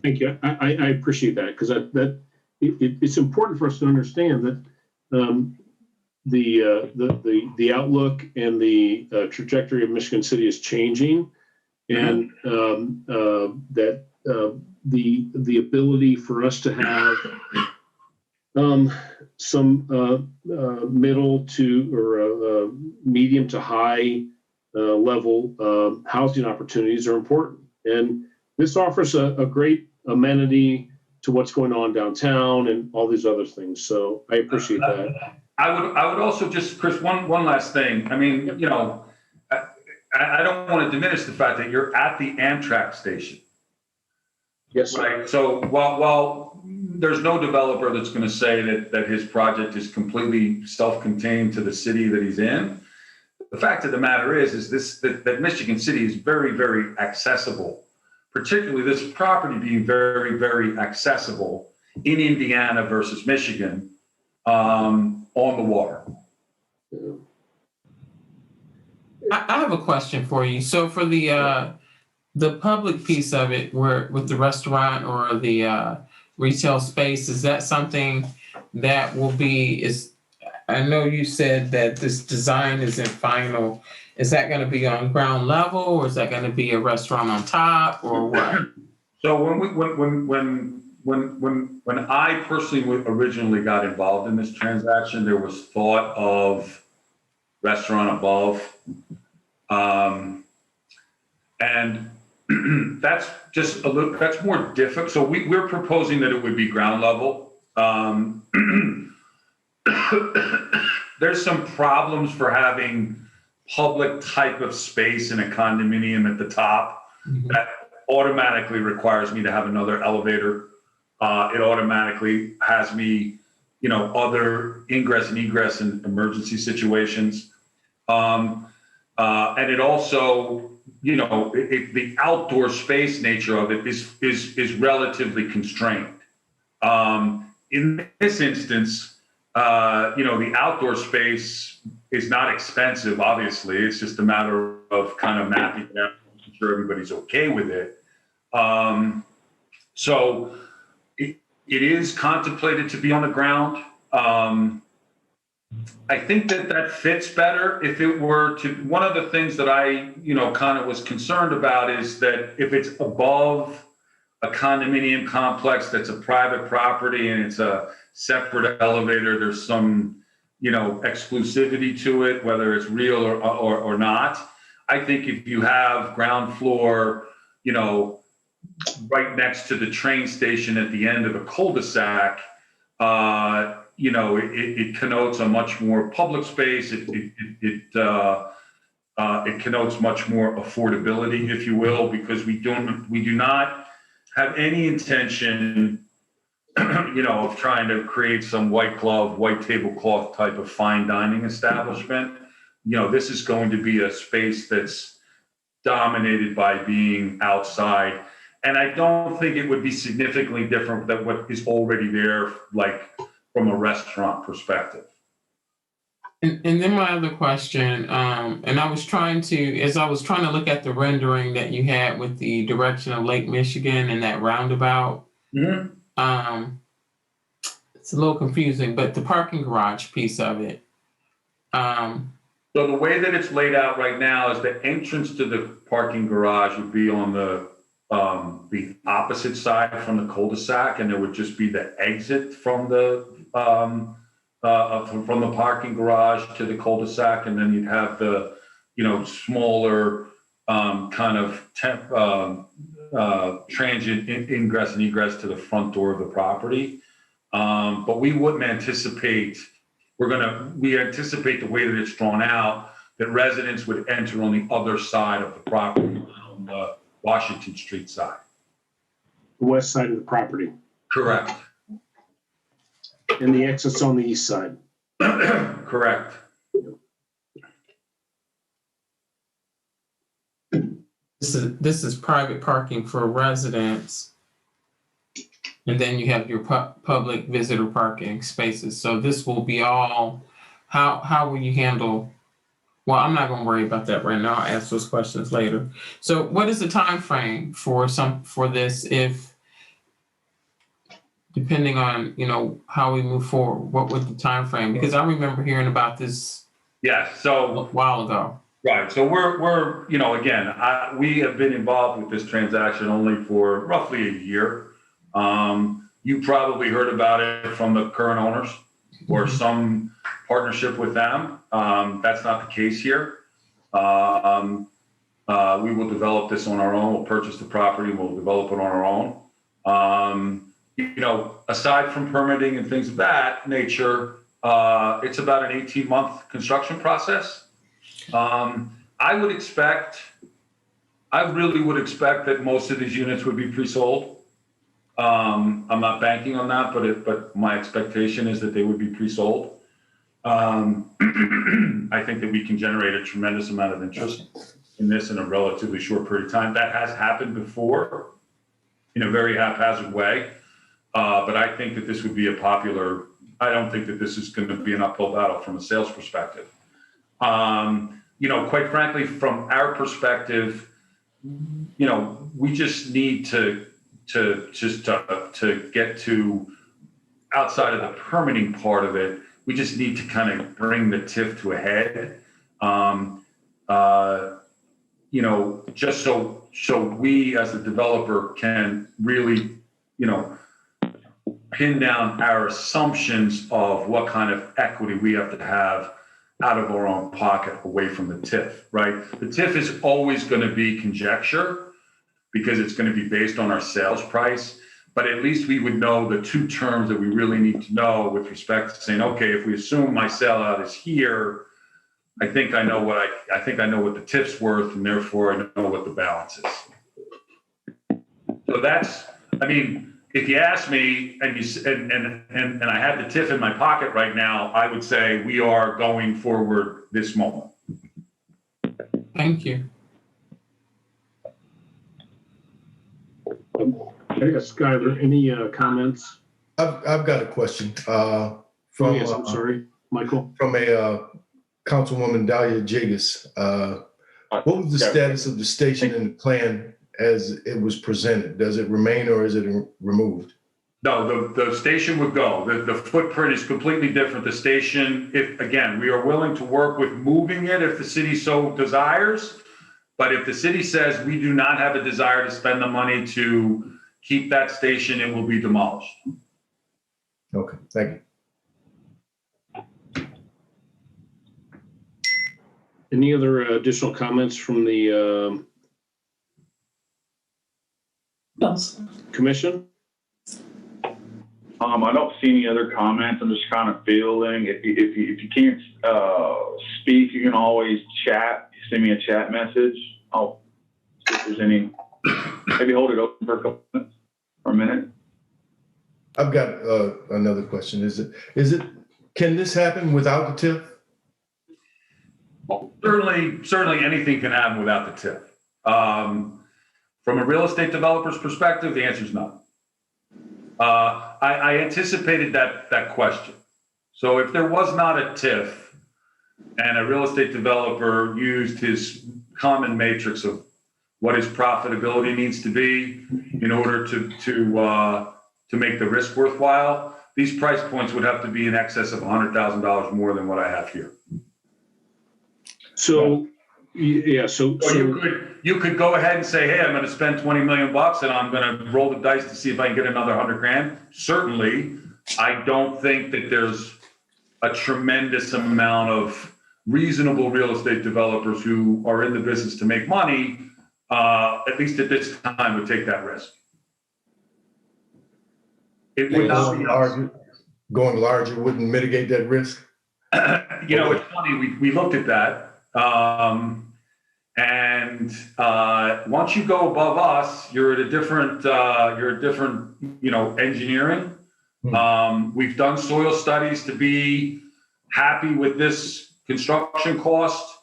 Thank you. I appreciate that, because it's important for us to understand that the outlook and the trajectory of Michigan City is changing, and that the ability for us to have some middle to or medium to high level housing opportunities are important, and this offers a great amenity to what's going on downtown and all these other things. So I appreciate that. I would also just, Chris, one last thing. I mean, I don't want to diminish the fact that you're at the Amtrak station. Yes, sir. Right. So while there's no developer that's going to say that his project is completely self-contained to the city that he's in, the fact of the matter is that Michigan City is very, very accessible, particularly this property being very, very accessible in Indiana versus Michigan, on the water. I have a question for you. So for the public piece of it, where with the restaurant or the retail space, is that something that will be? I know you said that this design isn't final. Is that going to be on ground level, or is that going to be a restaurant on top, or what? So when I personally originally got involved in this transaction, there was thought of restaurant above, and that's just that's more difficult. So we're proposing that it would be ground level. There's some problems for having public type of space in a condominium at the top. Mm-hmm. That automatically requires me to have another elevator. It automatically has me, other ingress and egress in emergency situations. And it also, the outdoor space nature of it is relatively constrained. In this instance, the outdoor space is not expensive, obviously. It's just a matter of kind of mapping it out, making sure everybody's okay with it. So it is contemplated to be on the ground. I think that fits better if it were to. One of the things that I, kind of was concerned about is that if it's above a condominium complex that's a private property and it's a separate elevator, there's some, exclusivity to it, whether it's real or not. I think if you have ground floor, right next to the train station at the end of a cul-de-sac, it connotes a much more public space. It It connotes much more affordability, if you will, because we do not have any intention, of trying to create some white glove, white tablecloth type of fine dining establishment. This is going to be a space that's dominated by being outside. And I don't think it would be significantly different than what is already there, like from a restaurant perspective. And then my other question, and I was trying to look at the rendering that you had with the direction of Lake Michigan and that roundabout. Mm-hmm. It's a little confusing, but the parking garage piece of it. So the way that it's laid out right now is the entrance to the parking garage would be on the opposite side from the cul-de-sac, and there would just be the exit from the parking garage to the cul-de-sac, and then you'd have the smaller kind of transient ingress and egress to the front door of the property. But we wouldn't anticipate. We anticipate the way that it's drawn out, that residents would enter on the other side of the property, on the Washington Street side. The west side of the property. Correct. And the exit's on the east side. Correct. This is private parking for residents. And then you have your public visitor parking spaces. So this will be all, how will you handle? Well, I'm not going to worry about that right now. I'll ask those questions later. So what is the time frame for this, if, depending on, how we move forward, what would the time frame? Because I remember hearing about this So a while ago. Right. So we're again, we have been involved with this transaction only for roughly a year. You probably heard about it from the current owners or some partnership with them. That's not the case here. We will develop this on our own. We'll purchase the property. We'll develop it on our own. Aside from permitting and things of that nature, it's about an 18-month construction process. I really would expect that most of these units would be pre-sold. I'm not banking on that, but my expectation is that they would be pre-sold. I think that we can generate a tremendous amount of interest in this in a relatively short period of time. That has happened before in a very haphazard way. But I think that this would be I don't think that this is going to be an uphill battle from a sales perspective. Quite frankly, from our perspective, we just need to get to outside of the permitting part of it. We just need to kind of bring the TIF to a head. Just so we as the developer can really, pin down our assumptions of what kind of equity we have to have out of our own pocket away from the TIF, right? The TIF is always going to be conjecture because it's going to be based on our sales price, but at least we would know the two terms that we really need to know with respect to saying, okay, if we assume my sellout is here, I think I know what the TIF's worth, and therefore I know what the balance is. So if you ask me and I had the TIF in my pocket right now, I would say we are going forward this moment. Thank you. Yes, Skyler, any comments? I've got a question. Yes, I'm sorry, Michael. From a Councilwoman Dahlia Jigas. What was the status of the station and the plan as it was presented? Does it remain or is it removed? No, the station would go. The footprint is completely different. The station, we are willing to work with moving it if the city so desires. But if the city says we do not have a desire to spend the money to keep that station, it will be demolished. Okay, thank you. Any other additional comments from the commission? I don't see any other comments. I'm just kind of feeling if you can't speak, you can always chat. send me a chat message. I'll see if there's any, maybe hold it open for a couple minutes or a minute. I've got another question. Is it, can this happen without the TIF? Well, certainly anything can happen without the TIF. From a real estate developer's perspective, the answer is no. I anticipated that question. So if there was not a TIF and a real estate developer used his common matrix of what his profitability needs to be in order to make the risk worthwhile, these price points would have to be in excess of $100,000 more than what I have here. So, yeah, so you could go ahead and say, hey, I'm going to spend $20 million and I'm going to roll the dice to see if I can get another 100 grand. Certainly, I don't think that there's a tremendous amount of reasonable real estate developers who are in the business to make money, at least at this time, would take that risk. It would not be going larger wouldn't mitigate that risk? It's funny, we looked at that. And once you go above us, you're at a different, engineering. We've done soil studies to be happy with this construction cost.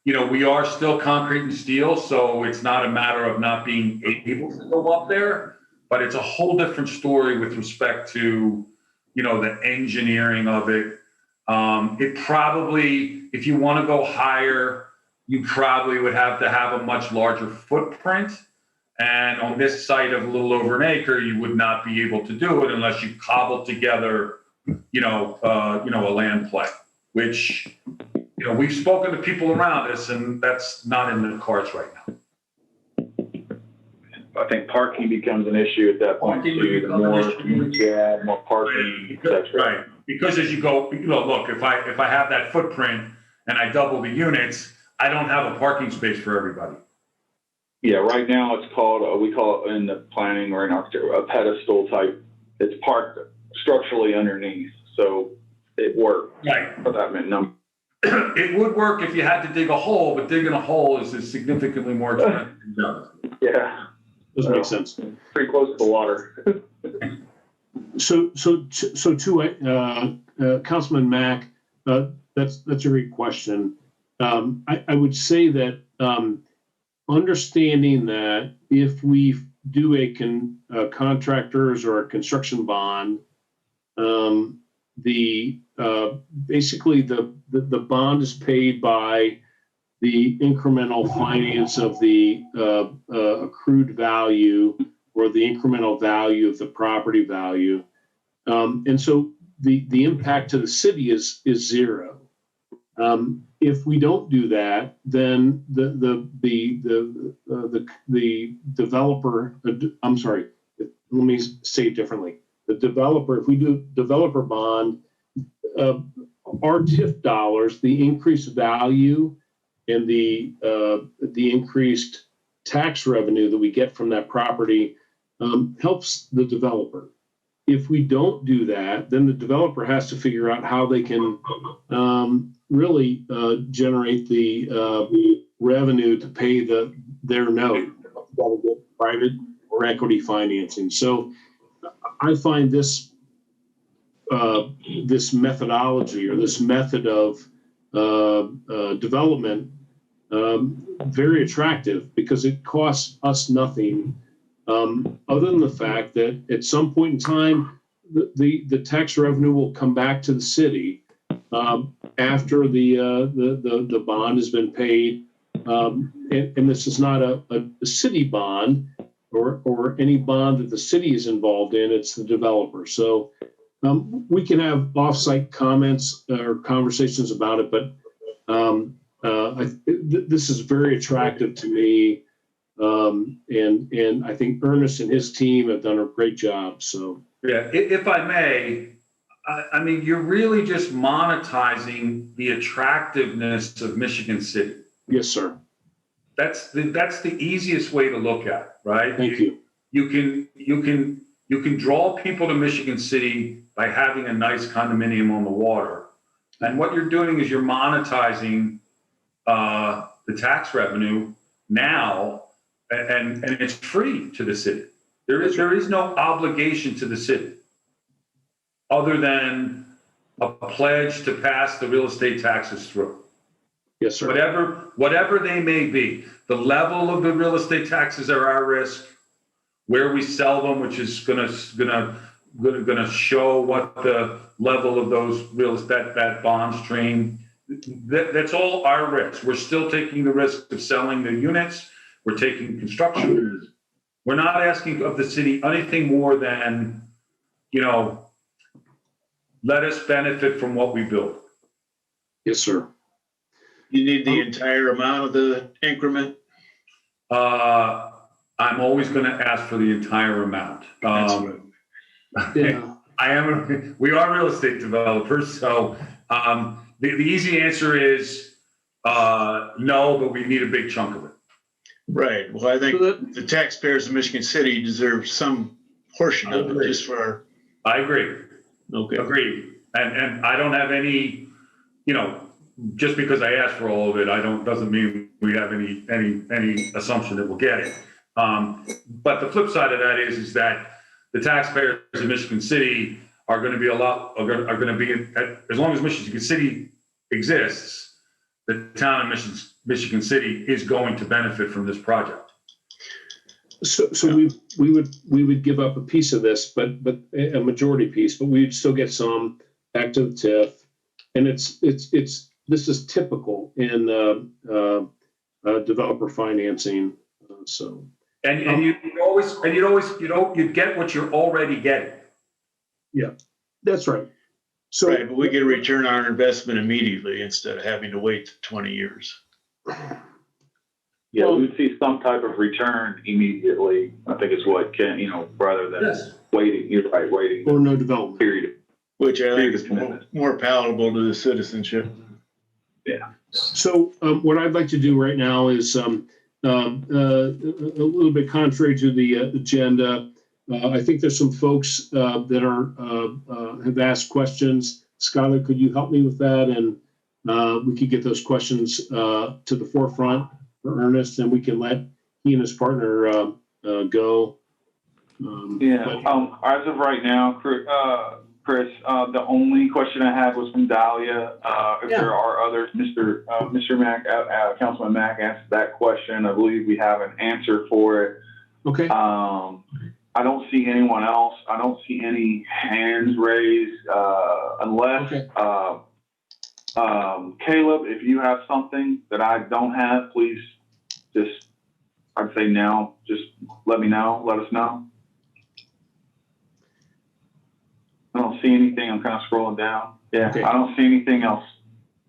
We are still concrete and steel, so it's not a matter of not being able to go up there, but it's a whole different story with respect to, the engineering of it. It probably, if you want to go higher, you probably would have to have a much larger footprint. And on this site of a little over an acre, you would not be able to do it unless you cobbled together, a land play, which, we've spoken to people around us, and that's not in the cards right now. I think parking becomes an issue at that point too. The more you add, more parking, etc. Right. Because as you go, look, if I have that footprint and I double the units, I don't have a parking space for everybody. Yeah, right now it's called, we call it in the planning or in architecture, a pedestal type. It's parked structurally underneath. So it worked. Right. For that number. It would work if you had to dig a hole, but digging a hole is significantly more expensive than done. Yeah. doesn't make sense. Pretty close to the water. So Councilman Mack, that's a great question. I would say that understanding that if we do a contractors or a construction bond, basically the bond is paid by the incremental finance of the accrued value or the incremental value of the property value. And so the impact to the city is zero. If we don't do that, then the developer, I'm sorry, let me say it differently. The developer, if we do developer bond, our TIF dollars, the increased value and the increased tax revenue that we get from that property helps the developer. If we don't do that, then the developer has to figure out how they can really generate the revenue to pay their note, private or equity financing. So I find this methodology or this method of development very attractive because it costs us nothing other than the fact that at some point in time, the tax revenue will come back to the city after the bond has been paid. And this is not a city bond or any bond that the city is involved in, it's the developer. So we can have offsite comments or conversations about it, but this is very attractive to me. And I think Ernest and his team have done a great job. So yeah, if I may, I mean, you're really just monetizing the attractiveness of Michigan City. Yes, sir. That's the easiest way to look at it, right? Thank you. You can draw people to Michigan City by having a nice condominium on the water, and what you're doing is you're monetizing the tax revenue now, and it's free to the city. There is no obligation to the city other than a pledge to pass the real estate taxes through. Yes, sir. Whatever they may be. The level of the real estate taxes are our risk. Where we sell them, which is gonna show what the level of those real estate, that bond stream. That's all our risk. We're still taking the risk of selling the units. We're taking construction risk. We're not asking of the city anything more than, let us benefit from what we build. Yes, sir. You need the entire amount of the increment? I'm always going to ask for the entire amount. Yeah. We are real estate developers, so the easy answer is no, but we need a big chunk of it. Right. Well, I think the taxpayers of Michigan City deserve some portion of it just for. I agree. Okay. Agreed. And I don't have any, just because I asked for all of it, doesn't mean we have any assumption that we'll get it. But the flip side of that is that the taxpayers of Michigan City are going to be as long as Michigan City exists, the town of Michigan City is going to benefit from this project. So we would give up a piece of this, but a majority piece, but we'd still get some back to the TIF, and this is typical in developer financing. So you'd get what you're already getting. Yeah, that's right. So right, but we get a return on our investment immediately instead of having to wait 20 years. Yeah, we would see some type of return immediately. I think is what Ken, rather than waiting. You're right, waiting or no development period, which I think is more palatable to the citizenship. Yeah. So what I'd like to do right now is a little bit contrary to the agenda. I think there's some folks that have asked questions. Skylar, could you help me with that? And we could get those questions to the forefront for Ernest, and we can let he and his partner go. As of right now, Chris, the only question I had was from Dahlia. If there are others, Mr. Mack, Councilman Mack asked that question. I believe we have an answer for it. Okay. I don't see anyone else. I don't see any hands raised unless Caleb, if you have something that I don't have, please I'd say now, just let me know, let us know. I don't see anything. I'm kind of scrolling down. Yeah, okay. I don't see anything else.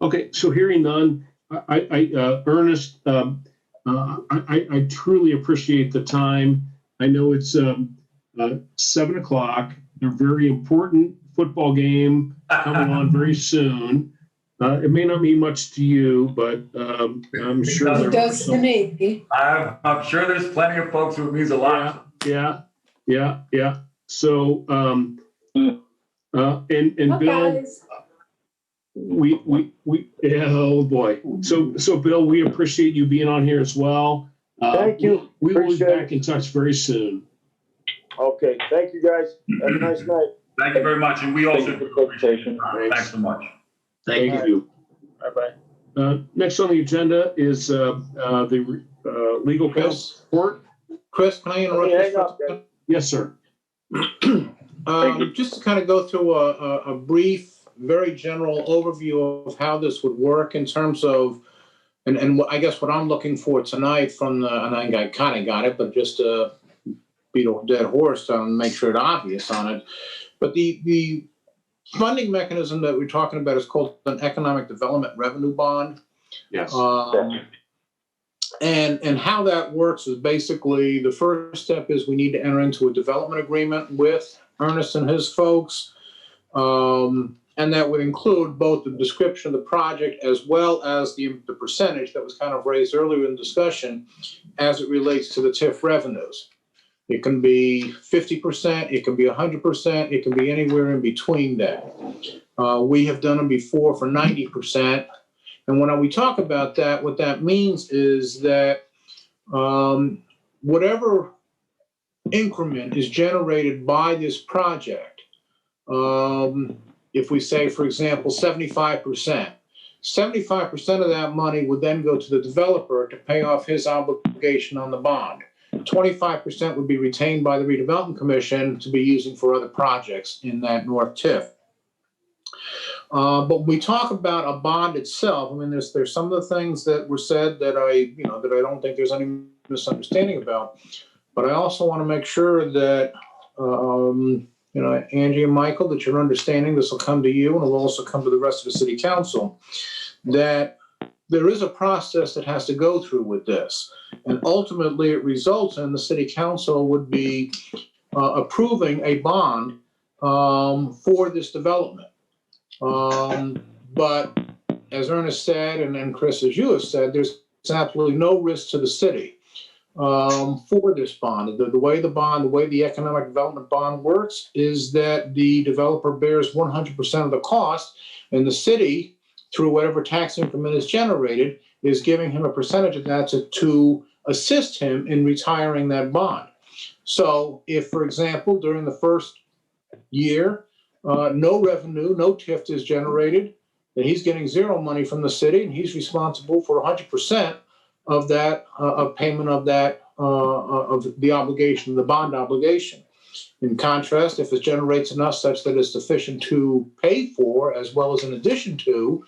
Okay, so hearing none, Ernest, I truly appreciate the time. I know it's 7 o'clock. A very important football game coming on very soon. It may not mean much to you, but I'm sure it does to me. I'm sure there's plenty of folks who it means a lot. Yeah. So, and Bill, guys. oh boy. So Bill, we appreciate you being on here as well. Thank you. We will be back in touch very soon. Okay. Thank you, guys. Have a nice night. Thank you very much. And we also appreciate it. Thanks so much. Thank you. Bye-bye. Next on the agenda is the legal counsel report. Chris, can I interrupt you for a second? Yes, sir. Just to kind of go through a brief, very general overview of how this would work in terms of, and I guess what I'm looking for tonight from and I kind of got it, but just to beat a dead horse and make sure it's obvious on it. But the funding mechanism that we're talking about is called an economic development revenue bond. Yes. And how that works is basically the first step is we need to enter into a development agreement with Ernest and his folks. And that would include both the description of the project as well as the percentage that was kind of raised earlier in discussion as it relates to the TIF revenues. It can be 50%, it can be 100%, it can be anywhere in between that. We have done them before for 90%. And when we talk about that, what that means is that whatever increment is generated by this project, if we say, for example, 75%, 75% of that money would then go to the developer to pay off his obligation on the bond. 25% would be retained by the Redevelopment Commission to be using for other projects in that North TIF. But when we talk about a bond itself, I mean, there's some of the things that were said that I don't think there's any misunderstanding about. But I also want to make sure that, Angie and Michael, that you're understanding, this will come to you and it will also come to the rest of the city council, that there is a process that has to go through with this. And ultimately it results in the city council would be approving a bond for this development. But as Ernest said, and Chris, as you have said, there's absolutely no risk to the city for this bond. The way the economic development bond works is that the developer bears 100% of the cost, and the city, through whatever tax increment is generated, is giving him a percentage of that to assist him in retiring that bond. So if, for example, during the first year, no revenue, no TIF is generated, then he's getting zero money from the city, and he's responsible for 100% of that, of payment of that, of the obligation, the bond obligation. In contrast, if it generates enough such that it's sufficient to pay for, as well as in addition to,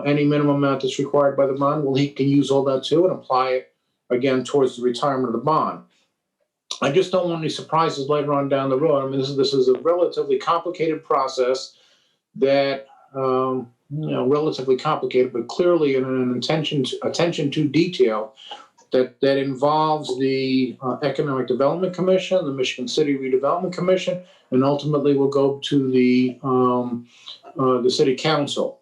any minimum amount that's required by the bond, well, he can use all that too and apply it again towards the retirement of the bond. I just don't want any surprises later on down the road. I mean, this is a relatively complicated process that, relatively complicated, but clearly in an attention to detail that involves the Economic Development Commission, the Michigan City Redevelopment Commission, and ultimately will go to the city council.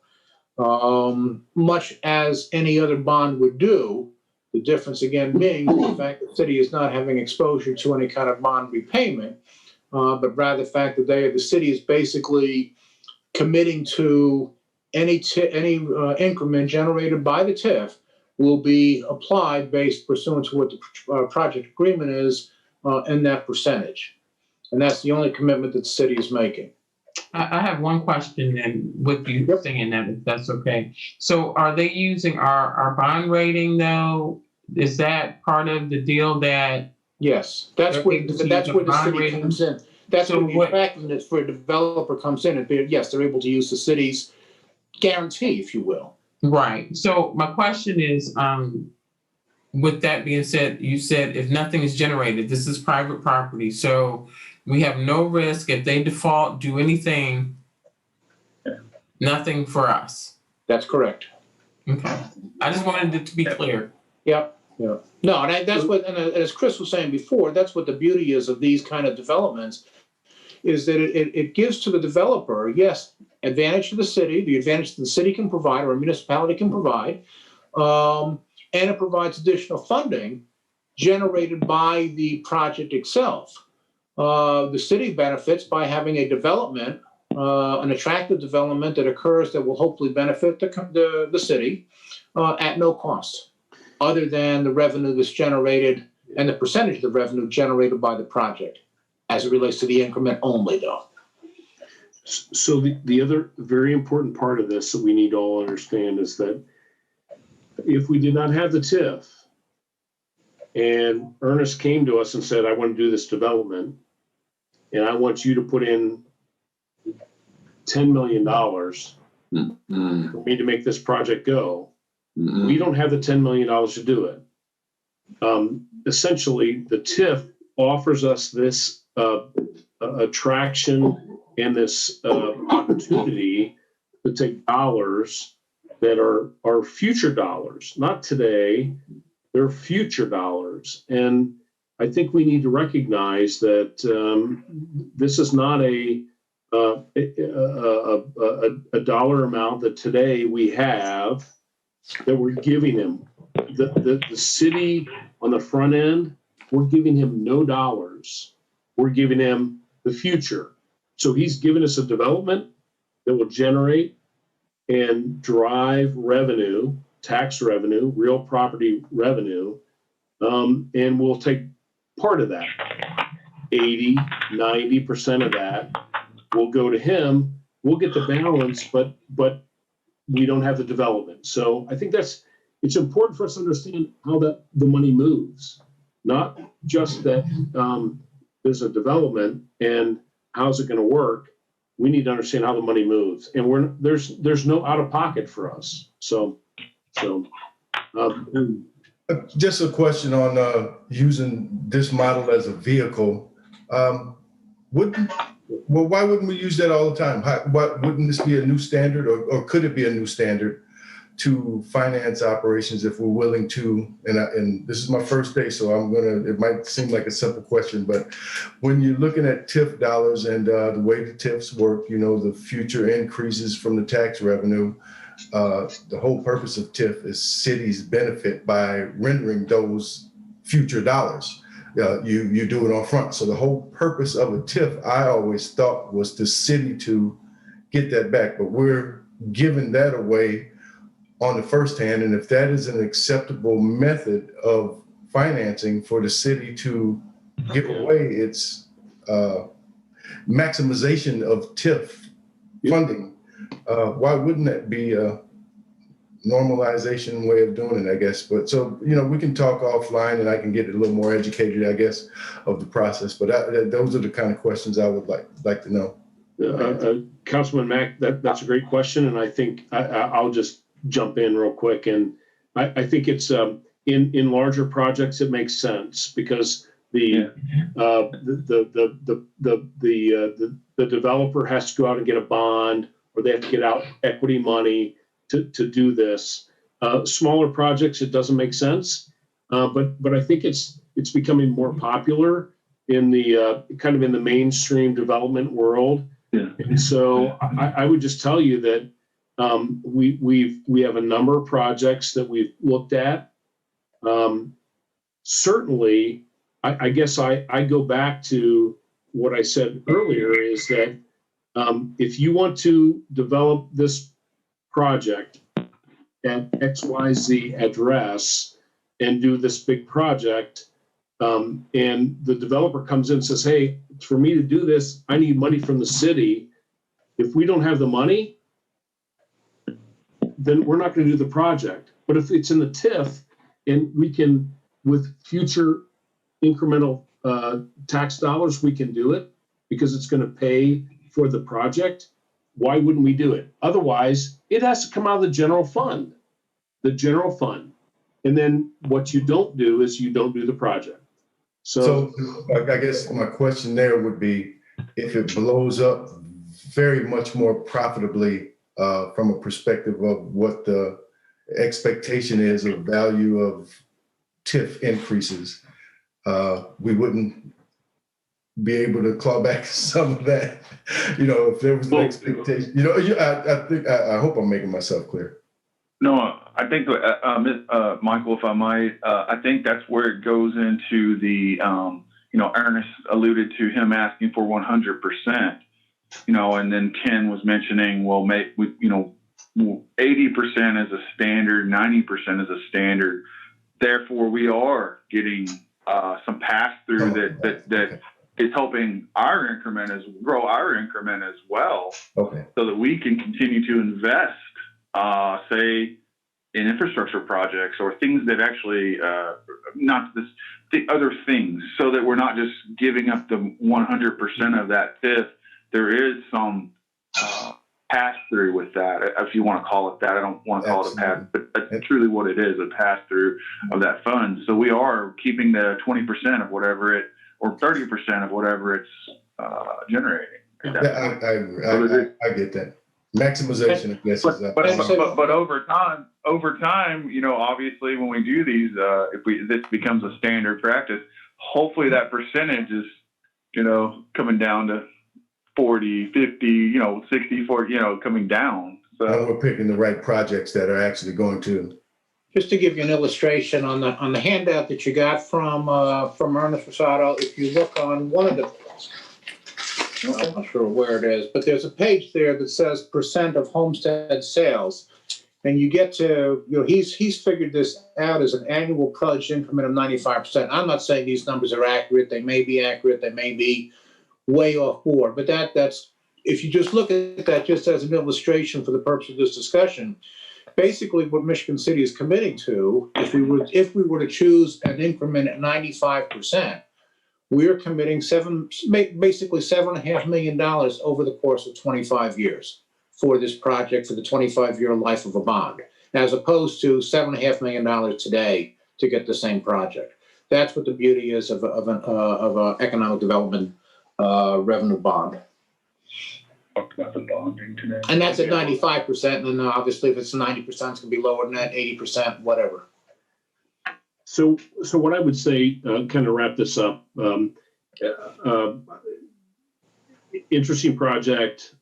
Much as any other bond would do, the difference again being the fact that the city is not having exposure to any kind of bond repayment, but rather the fact that the city is basically committing to any increment generated by the TIF will be applied based pursuant to what the project agreement is in that percentage. And that's the only commitment that the city is making. I have one question, and with you saying that, if that's okay. So are they using our bond rating though? Is that part of the deal that? Yes, that's where the city rating comes in. That's so where the attractiveness for a developer comes in. And yes, they're able to use the city's guarantee, if you will. Right. So my question is, with that being said, you said if nothing is generated, this is private property. So we have no risk if they default, do anything, nothing for us. That's correct. Okay. I just wanted it to be clear. Yep. Yeah. No, and that's what, and as Chris was saying before, that's what the beauty is of these kind of developments, is that it gives to the developer, yes, advantage to the city, the advantage that the city can provide or a municipality can provide, and it provides additional funding generated by the project itself. The city benefits by having a development, an attractive development that occurs that will hopefully benefit the city at no cost, other than the revenue that's generated and the percentage of the revenue generated by the project, as it relates to the increment only, though. So the other very important part of this that we need to all understand is that if we did not have the TIF and Ernest came to us and said, I want to do this development and I want you to put in $10 million for me to make this project go, we don't have the $10 million to do it. Essentially, the TIF offers us this attraction and this opportunity to take dollars that are future dollars, not today, they're future dollars. And I think we need to recognize that this is not a dollar amount that today we have that we're giving him. The city on the front end, we're giving him no dollars. We're giving him the future. So he's given us a development that will generate and drive revenue, tax revenue, real property revenue, and we'll take part of that. 80, 90% of that will go to him. We'll get the balance, but we don't have the development. So I think it's important for us to understand how the money moves, not just that there's a development and how's it going to work. We need to understand how the money moves, and there's no out of pocket for us. So just a question on using this model as a vehicle. Why wouldn't we use that all the time? Wouldn't this be a new standard, or could it be a new standard to finance operations if we're willing to? And this is my first day, so it might seem like a simple question, but when you're looking at TIF dollars and the way the TIFs work, the future increases from the tax revenue, the whole purpose of TIF is cities benefit by rendering those future dollars. You do it on front. So the whole purpose of a TIF, I always thought, was the city to get that back, but we're giving that away on the first hand. And if that is an acceptable method of financing for the city to give away its maximization of TIF funding, why wouldn't that be a normalization way of doing it, I guess? But so, we can talk offline and I can get a little more educated, I guess, of the process. But those are the kind of questions I would like to know. Councilman Mack, that's a great question. And I think I'll just jump in real quick. And I think it's in larger projects, it makes sense because the developer has to go out and get a bond, or they have to get out equity money to do this. Smaller projects, it doesn't make sense. But I think it's becoming more popular in the kind of in the mainstream development world. Yeah. And so I would just tell you that we have a number of projects that we've looked at. Certainly, I guess I go back to what I said earlier, is that if you want to develop this project at XYZ address and do this big project, and the developer comes in and says, hey, for me to do this, I need money from the city. If we don't have the money, then we're not going to do the project. But if it's in the TIF and we can, with future incremental tax dollars, we can do it because it's going to pay for the project, why wouldn't we do it? Otherwise, it has to come out of the general fund. And then what you don't do is you don't do the project. So I guess my question there would be, if it blows up very much more profitably from a perspective of what the expectation is of value of TIF increases, we wouldn't be able to claw back some of that, if there was an expectation. I hope I'm making myself clear. No, I think, Michael, if I might, I think that's where it goes into the, Ernest alluded to him asking for 100%, and then Ken was mentioning, 80% is a standard, 90% is a standard. Therefore, we are getting some pass-through that is helping our increment grow our increment as well, so that we can continue to invest, say, in infrastructure projects or things that actually, the other things, so that we're not just giving up the 100% of that TIF. There is some pass-through with that, if you want to call it that. I don't want to call it a pass, but that's truly what it is, a pass-through of that fund. So we are keeping the 20% of whatever or 30% of whatever it's generating. I get that. Maximization, I guess. But over time, obviously, when we do these, this becomes a standard practice, hopefully that percentage is, coming down to 40, 50, 60, 40, coming down. So and we're picking the right projects that are actually going to. Just to give you an illustration on the handout that you got from Ernest Rosado, if you look on one of the I'm not sure where it is, but there's a page there that says percent of homestead sales. And you get to, he's figured this out as an annual pledge increment of 95%. I'm not saying these numbers are accurate. They may be accurate. They may be way off board. But that's, if you just look at that just as an illustration for the purpose of this discussion, basically what Michigan City is committing to, if we were to choose an increment at 95%, we're committing basically $7.5 million over the course of 25 years for this project, for the 25-year life of a bond, as opposed to $7.5 million today to get the same project. That's what the beauty is of an economic development revenue bond. Talked about the bonding today. And that's at 95%, and then obviously if it's 90%, it's going to be lower than that, 80%, whatever. So what I would say, kind of wrap this up, interesting project.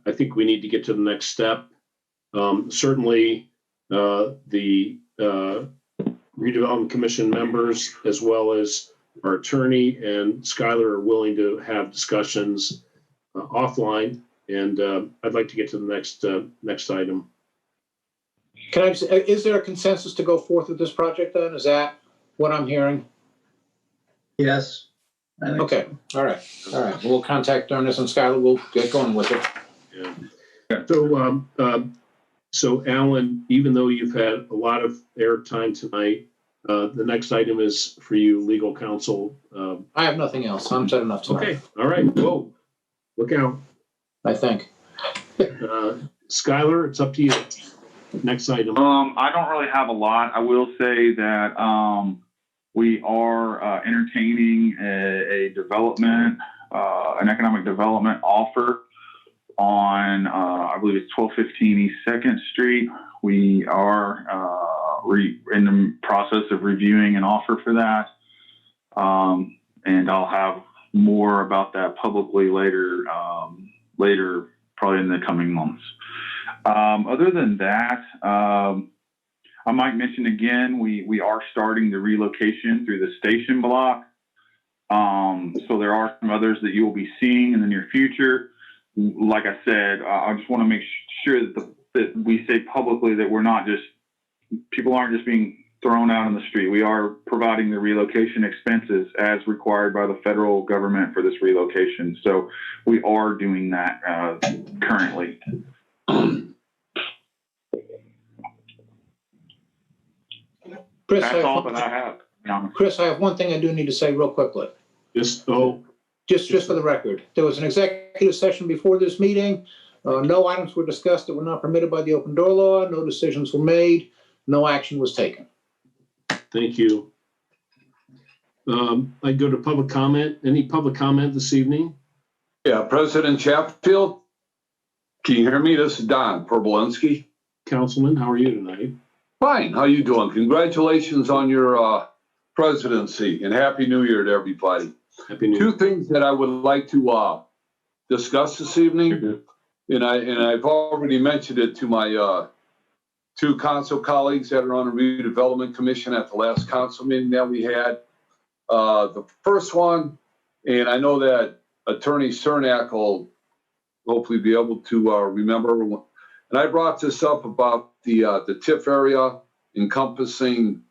I think we need to get to the next step. Certainly, the Redevelopment Commission members, as well as our attorney and Skylar, are willing to have discussions offline, and I'd like to get to the next item. Is there a consensus to go forth with this project then? Is that what I'm hearing? Yes. I think Okay, all right. We'll contact Ernest and Skylar. We'll get going with it. Yeah. So Alan, even though you've had a lot of airtime tonight, the next item is for you, legal counsel. I have nothing else. I'm set enough tonight. Okay, all right. Whoa, look out. I think. Skylar, it's up to you. Next item. I don't really have a lot. I will say that we are entertaining a development, an economic development offer on, I believe it's 1215 East 2nd Street. We are in the process of reviewing an offer for that. And I'll have more about that publicly later, probably in the coming months. Other than that, I might mention again, we are starting the relocation through the station block. So there are some others that you will be seeing in the near future. Like I said, I just want to make sure that we say publicly that we're not just, people aren't just being thrown out on the street. We are providing the relocation expenses as required by the federal government for this relocation. So we are doing that currently. Chris, That's all that I have. Chris, I have one thing I do need to say real quickly. Just for the record, there was an executive session before this meeting. No items were discussed that were not permitted by the open door law. No decisions were made. No action was taken. Thank you. I go to public comment. Any public comment this evening? Yeah, President Chatfield, can you hear me? This is Don Perbolinski. Councilman, how are you tonight? Fine, how you doing? Congratulations on your presidency and Happy New Year to everybody. Happy New Year. Two things that I would like to discuss this evening, and I've already mentioned it to my two council colleagues that are on the Redevelopment Commission at the last council meeting that we had. The first one, and I know that Attorney Cernak will hopefully be able to remember, and I brought this up about the TIF area encompassing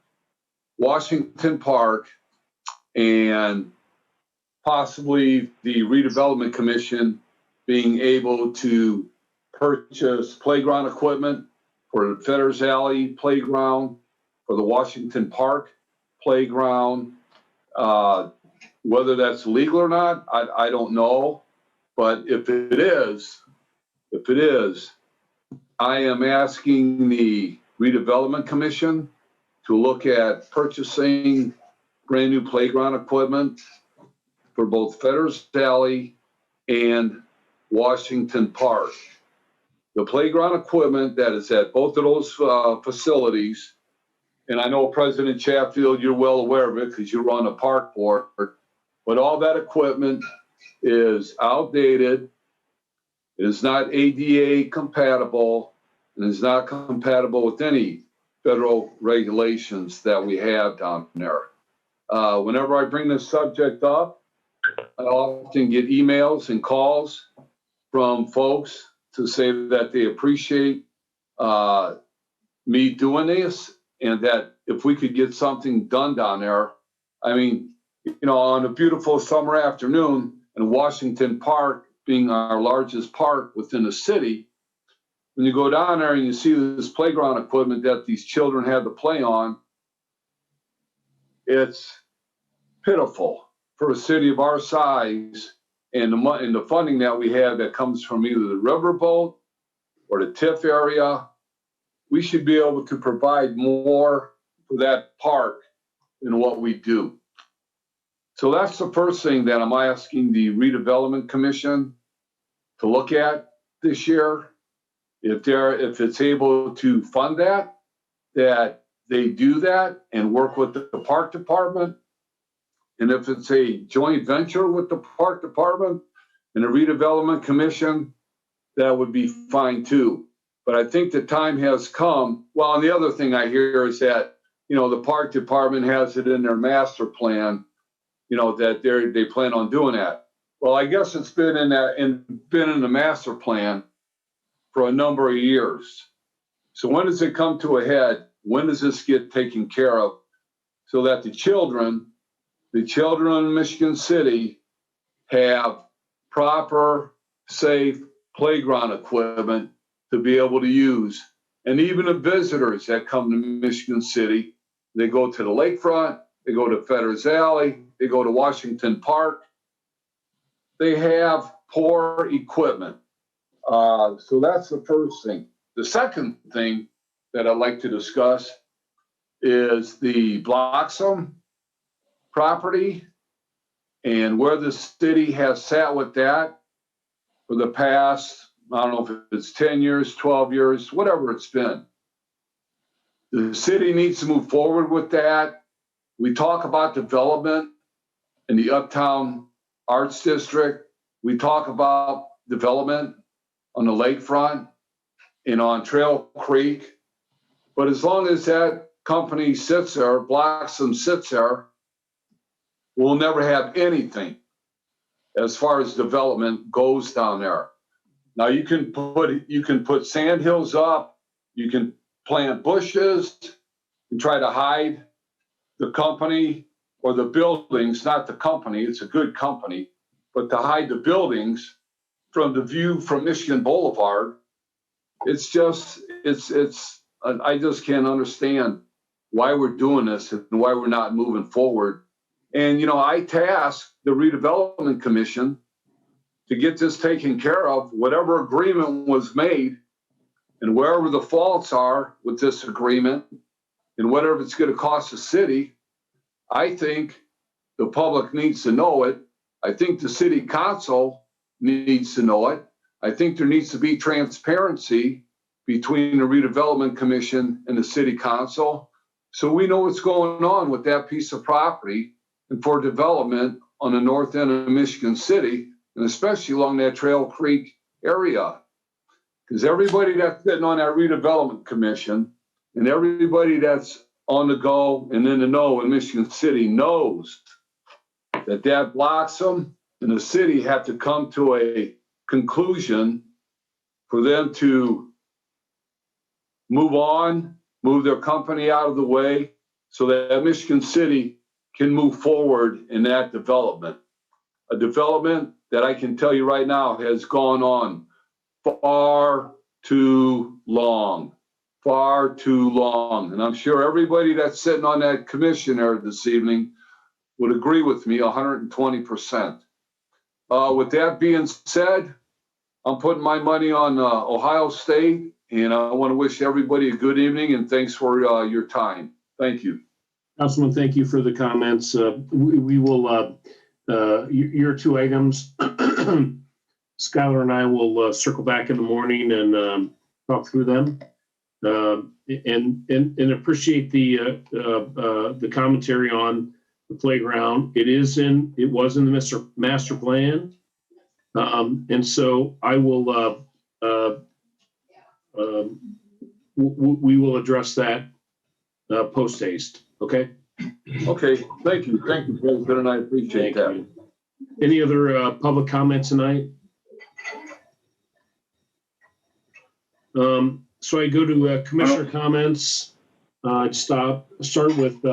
Washington Park and possibly the Redevelopment Commission being able to purchase playground equipment for the Fetters Alley playground, for the Washington Park playground. Whether that's legal or not, I don't know. But if it is, I am asking the Redevelopment Commission to look at purchasing brand new playground equipment for both Fetters Alley and Washington Park. The playground equipment that is at both of those facilities, and I know President Chatfield, you're well aware of it because you run a park board, but all that equipment is outdated, it is not ADA compatible, and is not compatible with any federal regulations that we have down there. Whenever I bring this subject up, I often get emails and calls from folks to say that they appreciate me doing this, and that if we could get something done down there, I mean, you know, on a beautiful summer afternoon in Washington Park, being our largest park within the city, when you go down there and you see this playground equipment that these children have to play on, it's pitiful for a city of our size and the funding that we have that comes from either the riverboat or the TIF area. We should be able to provide more for that park than what we do. So that's the first thing that I'm asking the Redevelopment Commission to look at this year. If it's able to fund that they do that and work with the park department. And if it's a joint venture with the park department and the Redevelopment Commission, that would be fine too. But I think the time has come. Well, and the other thing I hear is that, you know, the park department has it in their master plan, you know, that they plan on doing that. Well, I guess it's been in the master plan for a number of years. So when does it come to a head? When does this get taken care of so that the children in Michigan City have proper, safe playground equipment to be able to use? And even the visitors that come to Michigan City, they go to the lakefront, they go to Fetters Alley, they go to Washington Park. They have poor equipment. So that's the first thing. The second thing that I'd like to discuss is the Bloxham property and where the city has sat with that for the past, I don't know if it's 10 years, 12 years, whatever it's been. The city needs to move forward with that. We talk about development in the Uptown Arts District. We talk about development on the lakefront and on Trail Creek. But as long as that company sits there, Bloxham sits there, we'll never have anything as far as development goes down there. Now you can put sand hills up, you can plant bushes and try to hide the company or the buildings, not the company, it's a good company, but to hide the buildings from the view from Michigan Boulevard. It's just, I just can't understand why we're doing this and why we're not moving forward. And, you know, I tasked the Redevelopment Commission to get this taken care of, whatever agreement was made and wherever the faults are with this agreement and whatever it's going to cost the city. I think the public needs to know it. I think the city council needs to know it. I think there needs to be transparency between the Redevelopment Commission and the city council, so we know what's going on with that piece of property and for development on the north end of Michigan City, and especially along that Trail Creek area. Because everybody that's sitting on that Redevelopment Commission and everybody that's on the go and in the know in Michigan City knows that Bloxham and the city have to come to a conclusion for them to move on, move their company out of the way so that Michigan City can move forward in that development. A development that I can tell you right now has gone on far too long. And I'm sure everybody that's sitting on that commission there this evening would agree with me 120%. With that being said, I'm putting my money on Ohio State, and I want to wish everybody a good evening and thanks for your time. Thank you. Councilman, thank you for the comments. We will, your two items, Skylar and I will circle back in the morning and talk through them. And appreciate the commentary on the playground. It was in the master plan. And so I will, we will address that post haste. Okay. Okay. Thank you. Thank you, President. I appreciate that. Any other public comment tonight? So I go to commissioner comments. Start with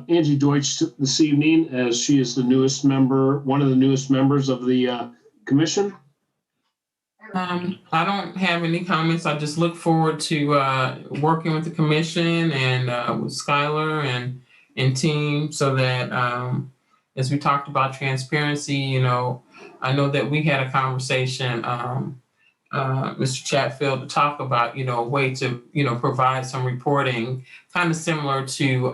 Angie Deutsch this evening, as she is the newest member, one of the newest members of the commission. I don't have any comments. I just look forward to working with the commission and with Skylar and team, so that as we talked about transparency, you know, I know that we had a conversation, Mr. Chatfield, to talk about, you know, a way to, you know, provide some reporting kind of similar to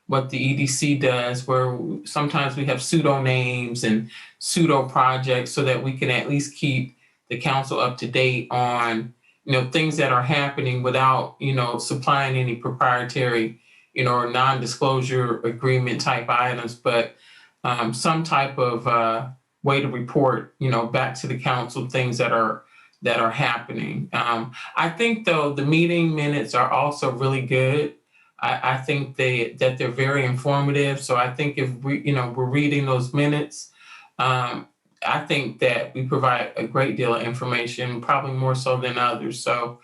what the EDC does, where sometimes we have pseudo names and pseudo projects, so that we can at least keep the council up to date on, you know, things that are happening without, you know, supplying any proprietary, you know, or non-disclosure agreement type items, but some type of way to report, you know, back to the council things that are happening. I think though the meeting minutes are also really good. I think that they're very informative. So I think if we, you know, we're reading those minutes, I think that we provide a great deal of information, probably more so than others. So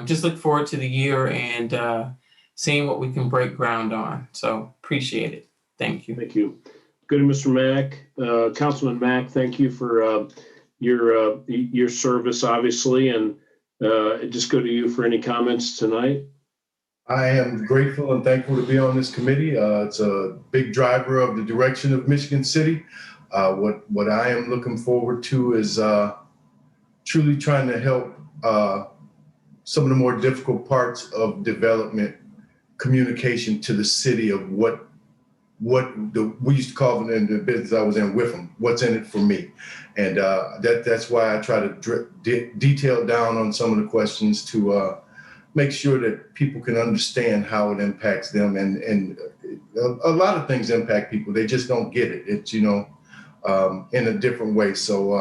just look forward to the year and seeing what we can break ground on. So appreciate it. Thank you. Thank you. Good, Mr. Mack. Councilman Mack, thank you for your service, obviously, and just go to you for any comments tonight. I am grateful and thankful to be on this committee. It's a big driver of the direction of Michigan City. What I am looking forward to is truly trying to help some of the more difficult parts of development communication to the city of what we used to call it in the business I was in with them, what's in it for me. And that's why I try to detail down on some of the questions to make sure that people can understand how it impacts them. And a lot of things impact people. They just don't get it. It's, you know, in a different way. So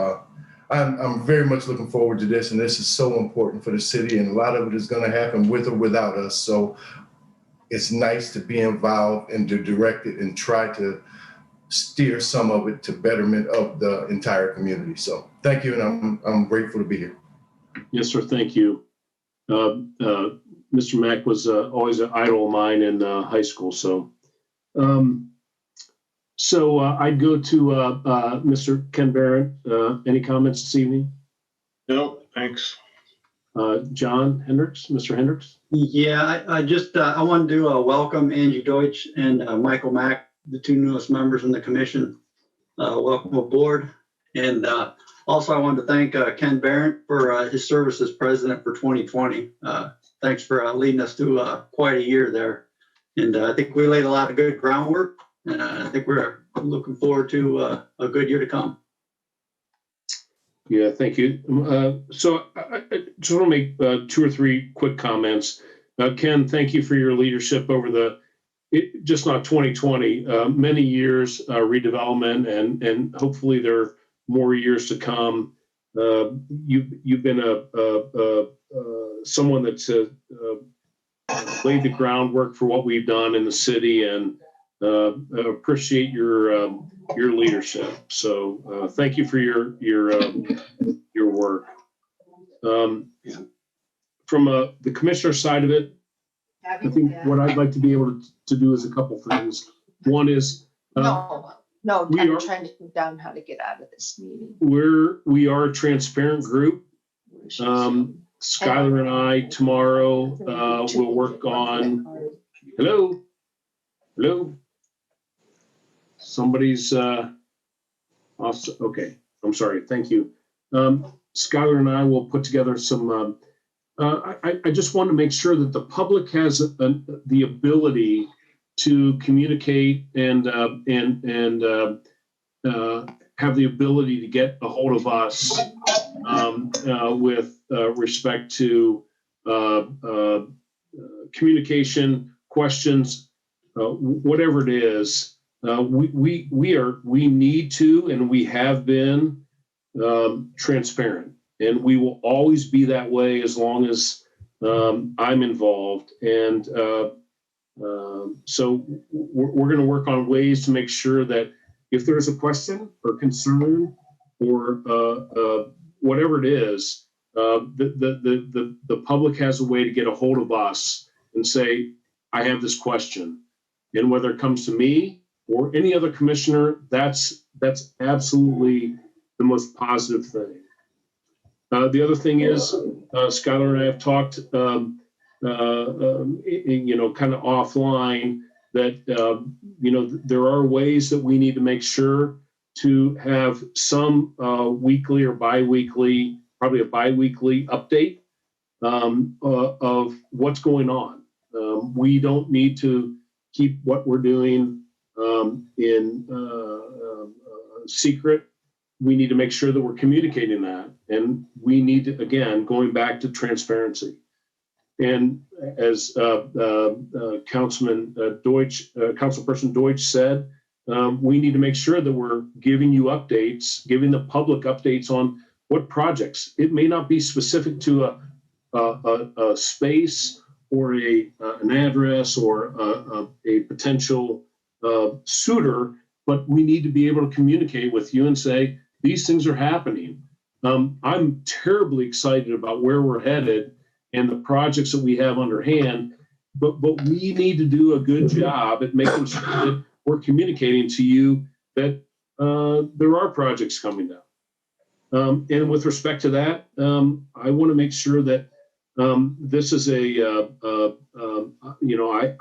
I'm very much looking forward to this. And this is so important for the city. And a lot of it is going to happen with or without us. So it's nice to be involved and to direct it and try to steer some of it to betterment of the entire community. So thank you, and I'm grateful to be here. Yes, sir. Thank you. Mr. Mack was always an idol of mine in high school. So, I'd go to Mr. Ken Barrett. Any comments this evening? No, thanks. John Hendricks, Mr. Hendricks. Yeah, I wanted to welcome Angie Deutsch and Michael Mack, the two newest members in the commission. Welcome aboard. And also I wanted to thank Ken Barrett for his service as president for 2020. Thanks for leading us through quite a year there. And I think we laid a lot of good groundwork. And I think we're looking forward to a good year to come. Yeah, thank you. So I just want to make 2 or 3 quick comments. Ken, thank you for your leadership over just not 2020, many years redevelopment, and hopefully there are more years to come. You've been someone that's laid the groundwork for what we've done in the city, and appreciate your leadership. So thank you for your work. From the commissioner side of it, I think what I'd like to be able to do is a couple things. One is no, I'm trying to think down how to get out of this meeting. We are a transparent group. Skylar and I tomorrow will work on. Hello. Somebody's off. Okay, I'm sorry. Thank you. Skylar and I will put together some. I just want to make sure that the public has the ability to communicate and have the ability to get a hold of us with respect to communication, questions, whatever it is. We need to, and we have been transparent, and we will always be that way as long as I'm involved. And so we're going to work on ways to make sure that if there's a question or concern or whatever it is, the public has a way to get a hold of us and say, I have this question. And whether it comes to me or any other commissioner, that's absolutely the most positive thing. The other thing is, Skylar and I have talked, kind of offline that, there are ways that we need to make sure to have some weekly or biweekly, probably a biweekly update of what's going on. We don't need to keep what we're doing in secret. We need to make sure that we're communicating that. And we need to, again, going back to transparency. And as Councilperson Deutsch said, we need to make sure that we're giving you updates, giving the public updates on what projects. It may not be specific to a space or an address or a potential suitor, but we need to be able to communicate with you and say, these things are happening. I'm terribly excited about where we're headed and the projects that we have underhand, but we need to do a good job at making sure that we're communicating to you that there are projects coming down. And with respect to that, I want to make sure that this is I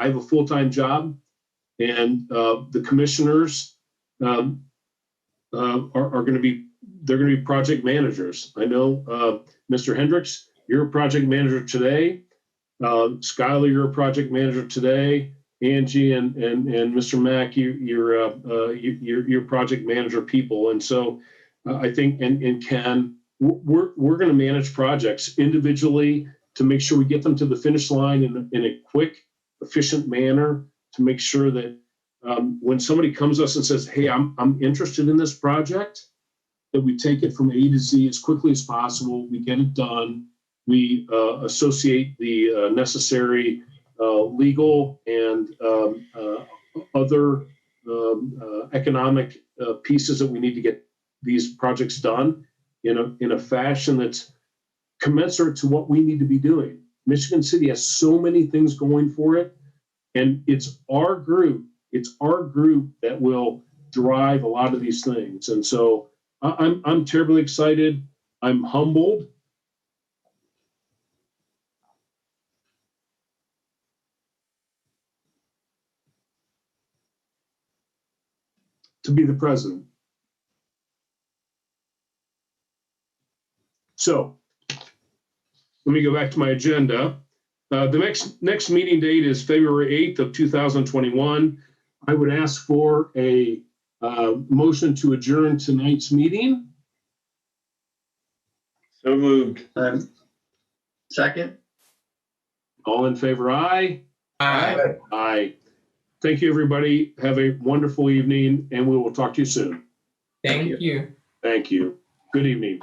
have a full-time job, and the commissioners are going to be, they're going to be project managers. I know, Mr. Hendricks, you're a project manager today. Skylar, you're a project manager today. Angie and Mr. Mack, you're project manager people. And so I think, and Ken, we're going to manage projects individually to make sure we get them to the finish line in a quick, efficient manner, to make sure that when somebody comes to us and says, hey, I'm interested in this project, that we take it from A to Z as quickly as possible. We get it done. We associate the necessary legal and other economic pieces that we need to get these projects done in a fashion that's commensurate to what we need to be doing. Michigan City has so many things going for it, and it's our group that will drive a lot of these things. And so I'm terribly excited. I'm humbled. To be the president. So let me go back to my agenda. The next meeting date is February 8th of 2021. I would ask for a motion to adjourn tonight's meeting. So moved. Second. All in favor, aye? Aye. Aye. Thank you, everybody. Have a wonderful evening, and we will talk to you soon. Thank you. Thank you. Good evening.